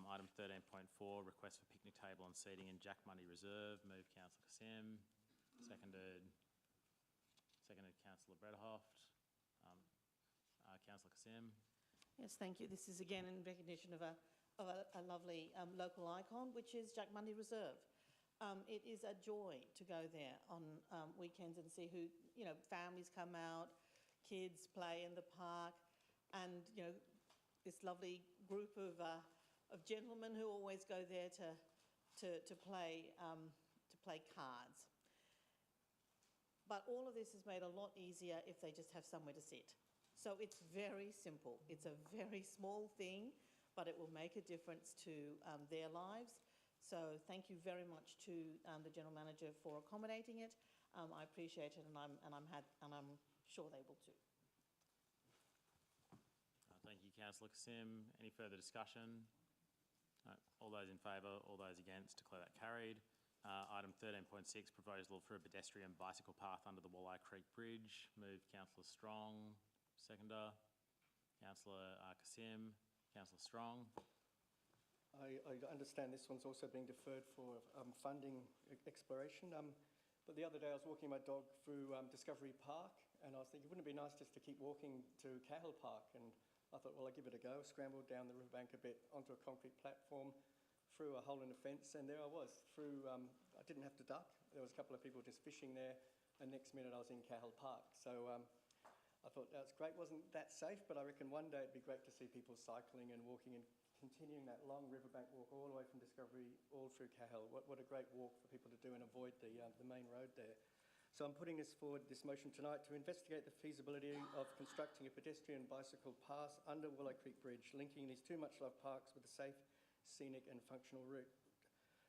Item 13.4, request for picnic table and seating in Jack Mundy Reserve. Moved Councillor Kassim, seconded Councillor Brederhoft. Councillor Kassim. Yes, thank you. This is again in recognition of a lovely local icon, which is Jack Mundy Reserve. It is a joy to go there on weekends and see who, you know, families come out, kids play in the park, and, you know, this lovely group of gentlemen who always go there to play cards. But all of this is made a lot easier if they just have somewhere to sit. So it's very simple. It's a very small thing, but it will make a difference to their lives. So thank you very much to the General Manager for accommodating it. I appreciate it, and I'm sure they will too. Thank you, Councillor Kassim. Any further discussion? No. All those in favour, all those against, declare that carried. Item 13.6, proposal for a pedestrian bicycle path under the Walleye Creek Bridge. Moved Councillor Strong, seconder. Councillor Kassim, Councillor Strong. I understand this one's also being deferred for funding exploration. But the other day I was walking my dog through Discovery Park, and I was thinking, wouldn't it be nice just to keep walking to Cahill Park? And I thought, well, I'll give it a go. Scrambled down the riverbank a bit onto a concrete platform, through a hole in the fence, and there I was. I didn't have to duck. There was a couple of people just fishing there, and next minute I was in Cahill Park. So I thought that's great. Wasn't that safe, but I reckon one day it'd be great to see people cycling and walking and continuing that long riverbank walk all the way from Discovery all through Cahill. What a great walk for people to do and avoid the main road there. So I'm putting this motion tonight to investigate the feasibility of constructing a pedestrian bicycle path under Willow Creek Bridge, linking these two much-loved parks with a safe, scenic and functional route.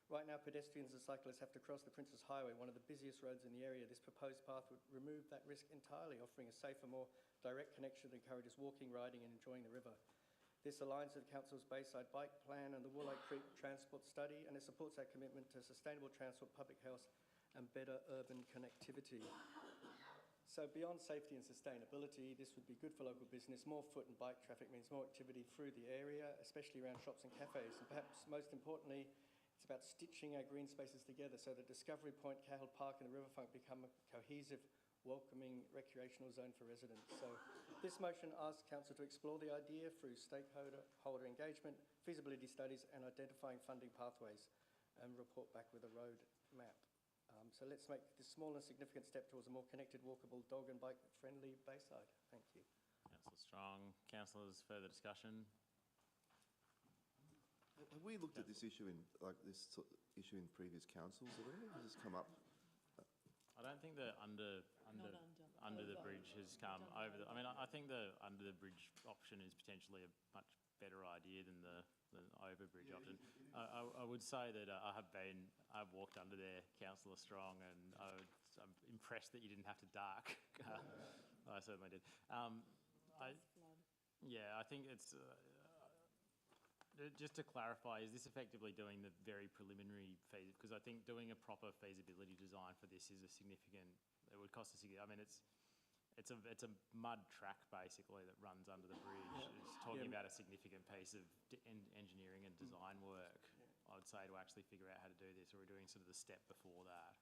Right now, pedestrians and cyclists have to cross the Princes Highway, one of the busiest roads in the area. This proposed path would remove that risk entirely, offering a safer, more direct connection that encourages walking, riding and enjoying the river. This aligns with the Council's Bayside Bike Plan and the Willow Creek Transport Study, and it supports our commitment to sustainable transport, public health and better urban connectivity. So beyond safety and sustainability, this would be good for local business. More foot and bike traffic means more activity through the area, especially around shops and cafes. And perhaps most importantly, it's about stitching our green spaces together so that Discovery Point, Cahill Park and the Riverfront become a cohesive, welcoming recreational zone for residents. So this motion asks Council to explore the idea through stakeholder engagement, feasibility studies and identifying funding pathways, and report back with a road map. So let's make this small and significant step towards a more connected, walkable, dog and bike-friendly Bayside. Thank you. Councillor Strong. Councillors, further discussion? Have we looked at this issue in previous councils? Has this come up? I don't think the under the bridge has come over. I think the under the bridge option is potentially a much better idea than the over bridge option. I would say that I've walked under there, Councillor Strong, and I'm impressed that you didn't have to duck. I certainly did. I think it's. Just to clarify, is this effectively doing the very preliminary phase? Because I think doing a proper feasibility design for this is a significant. It would cost us. It's a mud track basically that runs under the bridge. It's talking about a significant piece of engineering and design work. I would say to actually figure out how to do this, or we're doing sort of the step before that.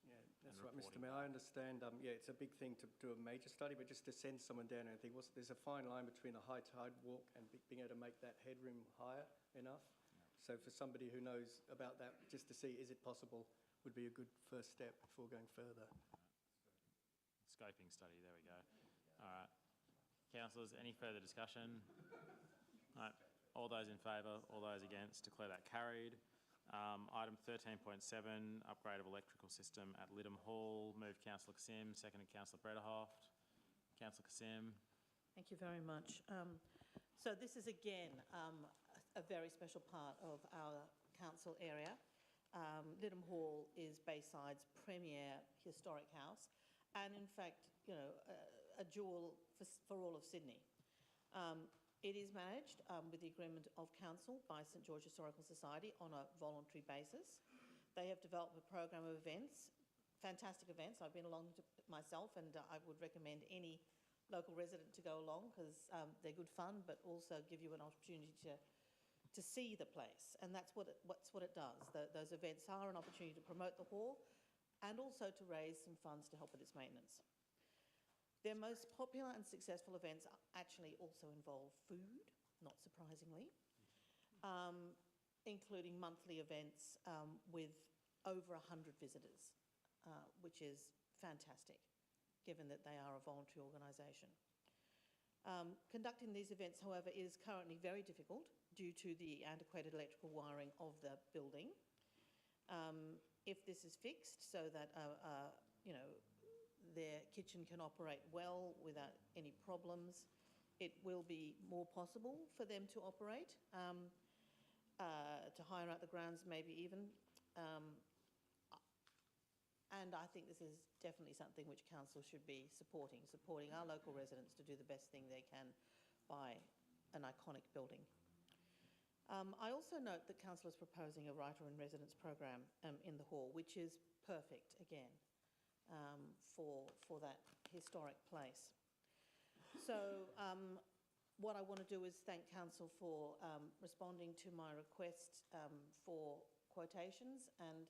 Yeah, that's right, Mr. Mayor. I understand. It's a big thing to do a major study, but just to send someone down and think, there's a fine line between a high tide walk and being able to make that headroom higher enough. So for somebody who knows about that, just to see is it possible, would be a good first step before going further. Scoping study. There we go. All right, councillors. Any further discussion? All right. All those in favour, all those against, declare that carried. Item 13.7, upgrade of electrical system at Lytham Hall. Moved Councillor Kassim, seconded Councillor Brederhoft. Councillor Kassim. Thank you very much. So this is again a very special part of our council area. Lytham Hall is Bayside's premier historic house, and in fact, a jewel for all of Sydney. It is managed with the agreement of council by St George Historical Society on a voluntary basis. They have developed a program of events, fantastic events. I've been along myself, and I would recommend any local resident to go along because they're good fun, but also give you an opportunity to see the place. And that's what it does. Those events are an opportunity to promote the hall and also to raise some funds to help with its maintenance. Their most popular and successful events actually also involve food, not surprisingly, including monthly events with over 100 visitors, which is fantastic, given that they are a voluntary organisation. Conducting these events, however, is currently very difficult due to the antiquated electrical wiring of the building. If this is fixed so that their kitchen can operate well without any problems. It will be more possible for them to operate, to hire out the grounds maybe even. And I think this is definitely something which council should be supporting our local residents to do the best thing they can by an iconic building. I also note that council is proposing a writer-in-residence program in the hall, which is perfect again for that historic place. So what I want to do is thank council for responding to my request for quotations and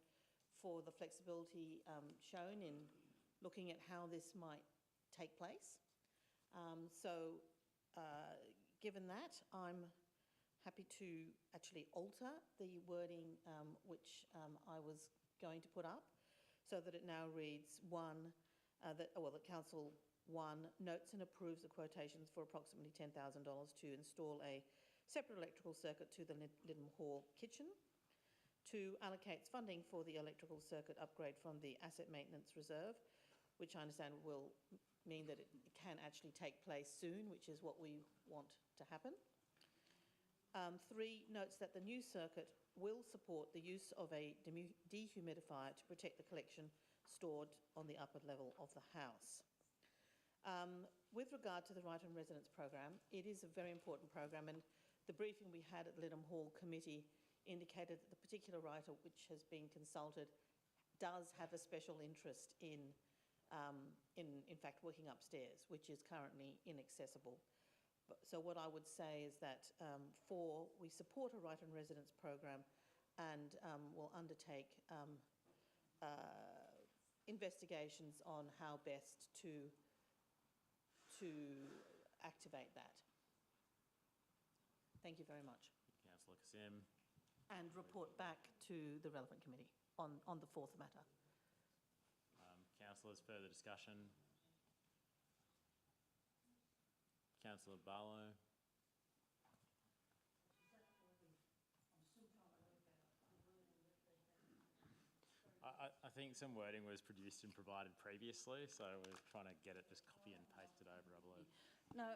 for the flexibility shown in looking at how this might take place. Given that, I'm happy to actually alter the wording which I was going to put up, so that it now reads that Council 1 notes and approves the quotations for approximately $10,000 to install a separate electrical circuit to the Lytton Hall kitchen. 2, allocates funding for the electrical circuit upgrade from the asset maintenance reserve, which I understand will mean that it can actually take place soon, which is what we want to happen. 3, notes that the new circuit will support the use of a dehumidifier to protect the collection stored on the upper level of the house. With regard to the write-in-residence program, it is a very important program, and the briefing we had at Lytton Hall Committee indicated that the particular writer which has been consulted does have a special interest in fact, working upstairs, which is currently inaccessible. So what I would say is that 4, we support a write-in-residence program and will undertake investigations on how best to activate that. Thank you very much. Councillor Kassim. And report back to the relevant committee on the 4th matter. Councillors, further discussion? Councillor Barlow. I think some wording was produced and provided previously, so we're trying to get it just copy and pasted over, I believe. No,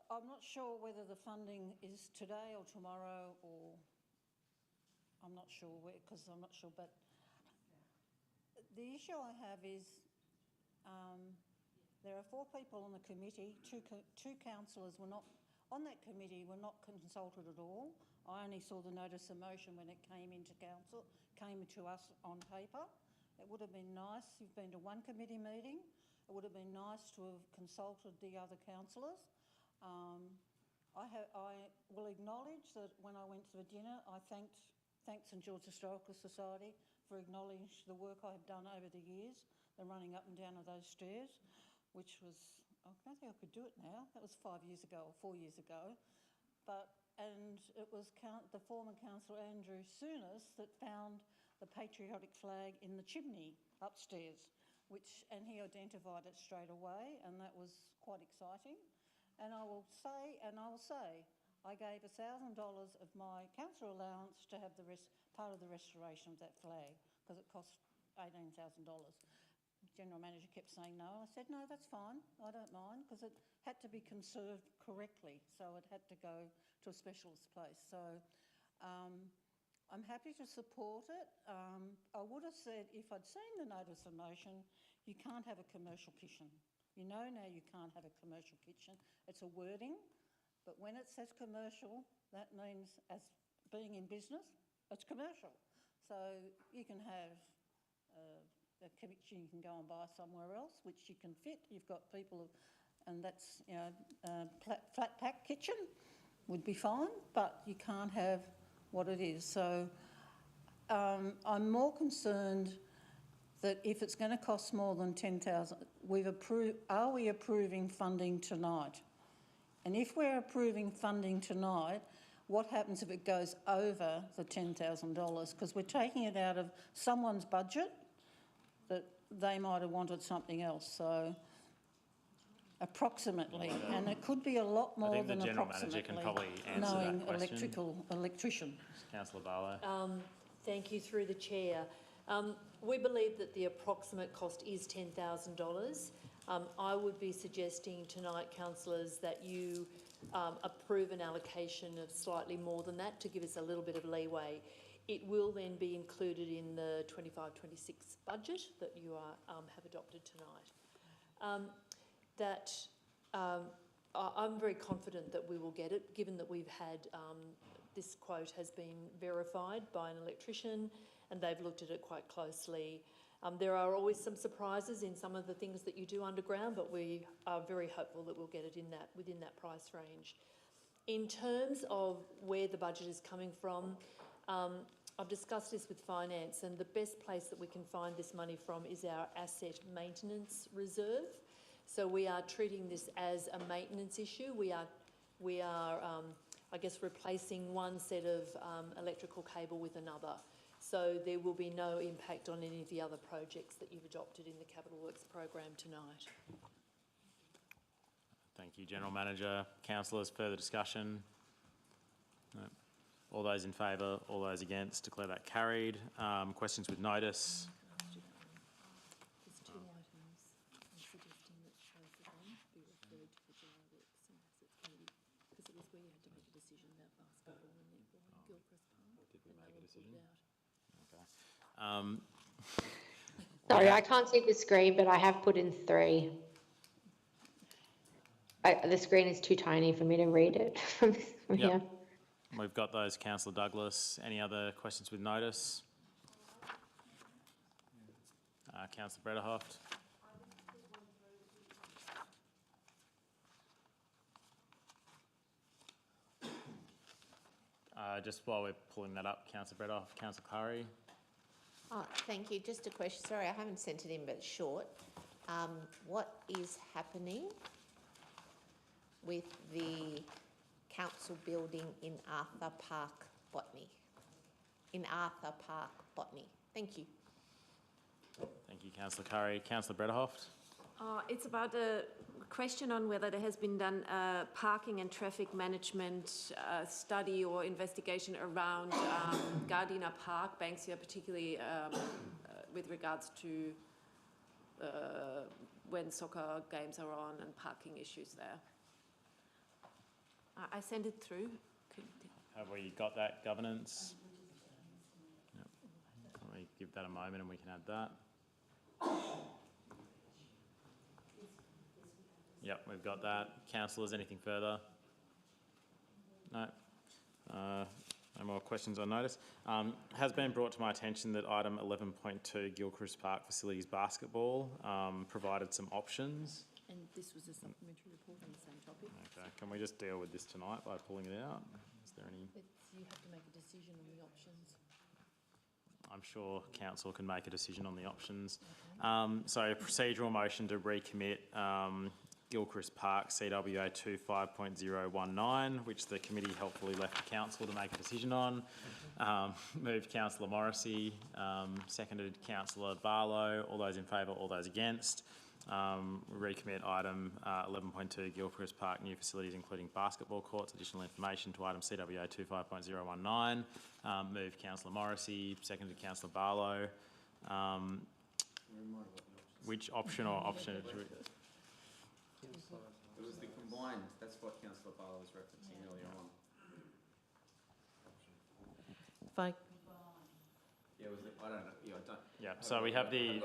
I'm not sure whether the funding is today or tomorrow, or I'm not sure because I'm not sure. But the issue I have is there are 4 people on the committee. Two councillors were not on that committee, were not consulted at all. I only saw the notice of motion when it came into council, came to us on paper. It would have been nice, you've been to one committee meeting, it would have been nice to have consulted the other councillors. I will acknowledge that when I went to the dinner, I thanked St George Historical Society for acknowledging the work I have done over the years, the running up and down of those stairs, which was, I don't think I could do it now. That was 5 years ago or 4 years ago. And it was the former councillor Andrew Souness that found the patriotic flag in the chimney upstairs, and he identified it straight away, and that was quite exciting. And I will say, I gave $1,000 of my council allowance to have part of the restoration of that flag, because it cost $18,000. General manager kept saying no. I said, no, that's fine. I don't mind, because it had to be conserved correctly. So it had to go to a specialist place. So I'm happy to support it. I would have said, if I'd seen the notice of motion, you can't have a commercial kitchen. You know now you can't have a commercial kitchen. It's a wording, but when it says commercial, that means as being in business, it's commercial. So you can have a kitchen you can go and buy somewhere else, which you can fit. You've got people, and that's, you know, flat pack kitchen would be fine, but you can't have what it is. So I'm more concerned that if it's going to cost more than $10,000, are we approving funding tonight? And if we're approving funding tonight, what happens if it goes over the $10,000? Because we're taking it out of someone's budget that they might have wanted something else. So approximately, and it could be a lot more than approximately. I think the General Manager can probably answer that question. Electrician. Councillor Barlow. Thank you through the chair. We believe that the approximate cost is $10,000. I would be suggesting tonight, councillors, that you approve an allocation of slightly more than that to give us a little bit of leeway. It will then be included in the 25-26 budget that you have adopted tonight. I'm very confident that we will get it, given that we've had this quote has been verified by an electrician and they've looked at it quite closely. There are always some surprises in some of the things that you do underground, but we are very hopeful that we'll get it within that price range. In terms of where the budget is coming from, I've discussed this with finance, and the best place that we can find this money from is our asset maintenance reserve. So we are treating this as a maintenance issue. We are I guess, replacing one set of electrical cable with another. So there will be no impact on any of the other projects that you've adopted in the Capital Works program tonight. Thank you, General Manager. Councillors, further discussion? No. All those in favour, all those against, declare that carried. Questions with notice? There's two items. I'm suggesting that both of them be referred to the July Works and Assets Committee, because it was where you had to make a decision about basketball and netball at Gilchrist Park. Did we make a decision? Okay. Sorry, I can't see the screen, but I have put in 3. The screen is too tiny for me to read it from here. We've got those. Councillor Douglas. Any other questions with notice? Councillor Brederhoft. Just while we're pulling that up, Councillor Brederhoft, Councillor Curry. Oh, thank you. Just a question. Sorry, I haven't sent it in, but it's short. What is happening with the council building in Arthur Park, Botany? Thank you. Thank you, Councillor Curry. Councillor Brederhoft. It's about a question on whether there has been done a parking and traffic management study or investigation around Gardiner Park, Banksia, particularly with regards to when soccer games are on and parking issues there. I sent it through. Have we got that, governance? Yep. Let me give that a moment and we can add that. Yep, we've got that. Councillors, anything further? No. No more questions on notice. Has been brought to my attention that item 11.2 Gilchrist Park Facilities Basketball provided some options. And this was a supplementary report on the same topic. Okay, can we just deal with this tonight by pulling it out? Is there any? You have to make a decision on the options. I'm sure council can make a decision on the options. Okay. So a procedural motion to recommit Gilchrist Park CWA 25.019, which the committee helpfully left the council to make a decision on. Moved Councillor Morrissey, seconded Councillor Barlow. All those in favour, all those against. Recommit item 11.2 Gilchrist Park new facilities including basketball courts. Additional information to item CWA 25.019. Moved Councillor Morrissey, seconded Councillor Barlow. Which option or option? It was the combined. That's what Councillor Barlow was referencing earlier on. Yeah, was it, I don't know. Yeah, I don't. Yeah, so we have the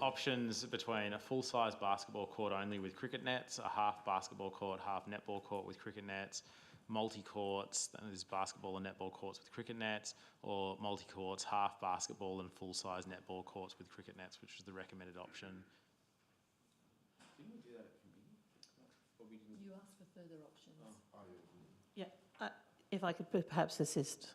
options between a full-size basketball court only with cricket nets, a half basketball court, half netball court with cricket nets, multi-courts, that is basketball and netball courts with cricket nets, or multi-courts, half basketball and full-size netball courts with cricket nets, which is the recommended option. Didn't we do that at committee? Or we didn't? You asked for further options. Yeah, if I could perhaps assist.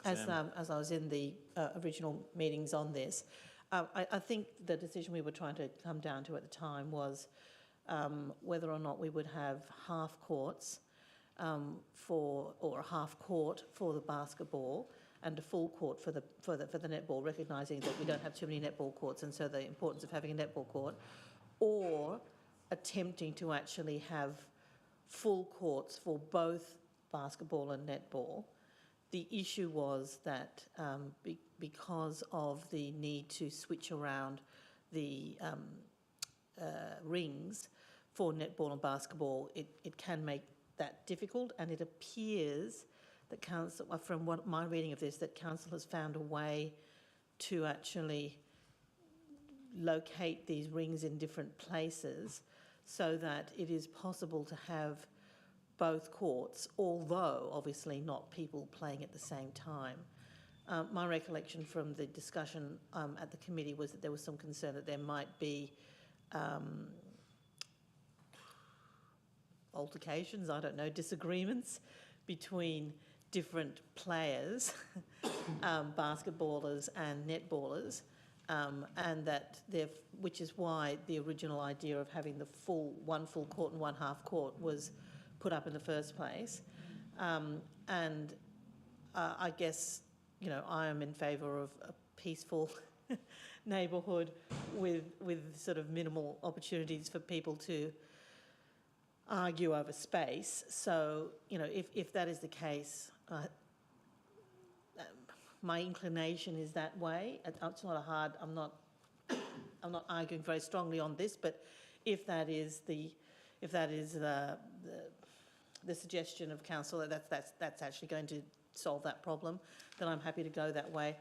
As I was in the original meetings on this, I think the decision we were trying to come down to at the time was whether or not we would have half courts or a half court for the basketball and a full court for the netball, recognising that we don't have too many netball courts, and so the importance of having a netball court, or attempting to actually have full courts for both basketball and netball, The issue was that because of the need to switch around the rings for netball and basketball, it can make that difficult, and it appears that council, from what my reading of this, that council has found a way to actually locate these rings in different places so that it is possible to have both courts, although obviously not people playing at the same time. My recollection from the discussion at the committee was that there was some concern that there might be altercations, I don't know, disagreements between different players, basketballers and netballers, and that which is why the original idea of having the one full court and one half court was put up in the first place. I guess, you know, I am in favour of a peaceful neighbourhood with sort of minimal opportunities for people to argue over space. So, you know, if that is the case, my inclination is that way. It's not a hard. I'm not arguing very strongly on this, but if that is the suggestion of council that's actually going to solve that problem, then I'm happy to go that way.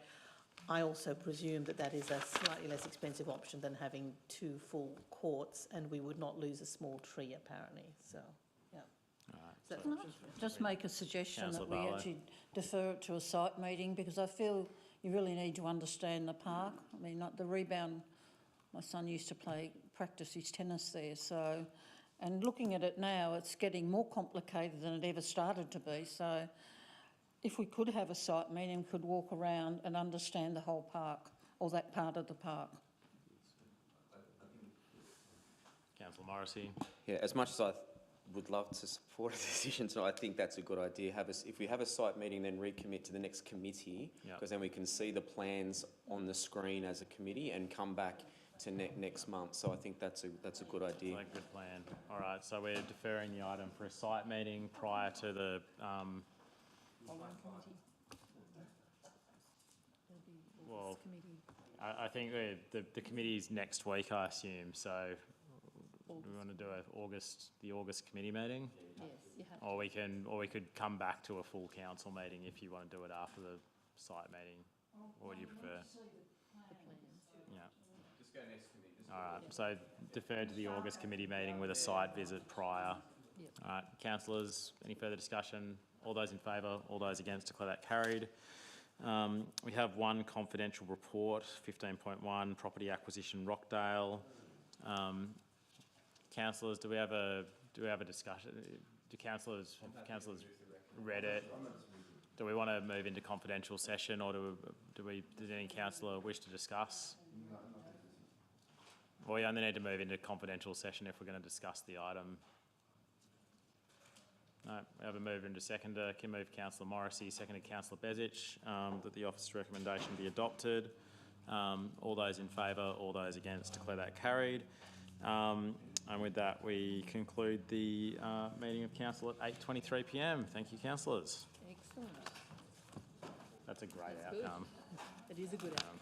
I also presume that is a slightly less expensive option than having 2 full courts, and we would not lose a small tree apparently. So, yeah. Can I just make a suggestion Councillor that we Barlow. actually defer it to a site meeting, because I feel you really need to understand the park. I mean, like the rebound, my son used to practice his tennis there, so, and looking at it now, it's getting more complicated than it ever started to be. So if we could have a site meeting, could walk around and understand the whole park, or that part of the park. Councillor Morrissey. Yeah, as much as I would love to support a decision tonight, I think that's a good idea. If we have a site meeting, then recommit to the next committee, because then we can see the plans on the screen as a committee and come back to next month. So I think that's a good idea. Like a good plan. All right, so we're deferring the item for a site meeting prior to the well, I think the committee's next week, I assume. So, do we want to do the August committee meeting? Yes, you have. Or we could come back to a full council meeting if you want to do it after the site meeting. Or would you prefer? Yeah. Just go next committee. All right. So defer to the August committee meeting with a site visit prior. Yep. All right, councillors, any further discussion? All those in favour, all those against, declare that carried. We have one confidential report, 15.1, property acquisition Rockdale. Councillors, do we have a discussion? Do councillors read it? Do we want to move into confidential session, or does any councillor wish to discuss? Well, we only need to move into confidential session if we're going to discuss the item. No, we have a mover and a seconder. Can move Councillor Morrissey, seconded Councillor Bezic, that the officer's recommendation be adopted. All those in favour, all those against, declare that carried. And with that, we conclude the meeting of council at 8:23 p.m. Thank you, councillors. Excellent. That's a great That's good. outcome. It is a good outcome.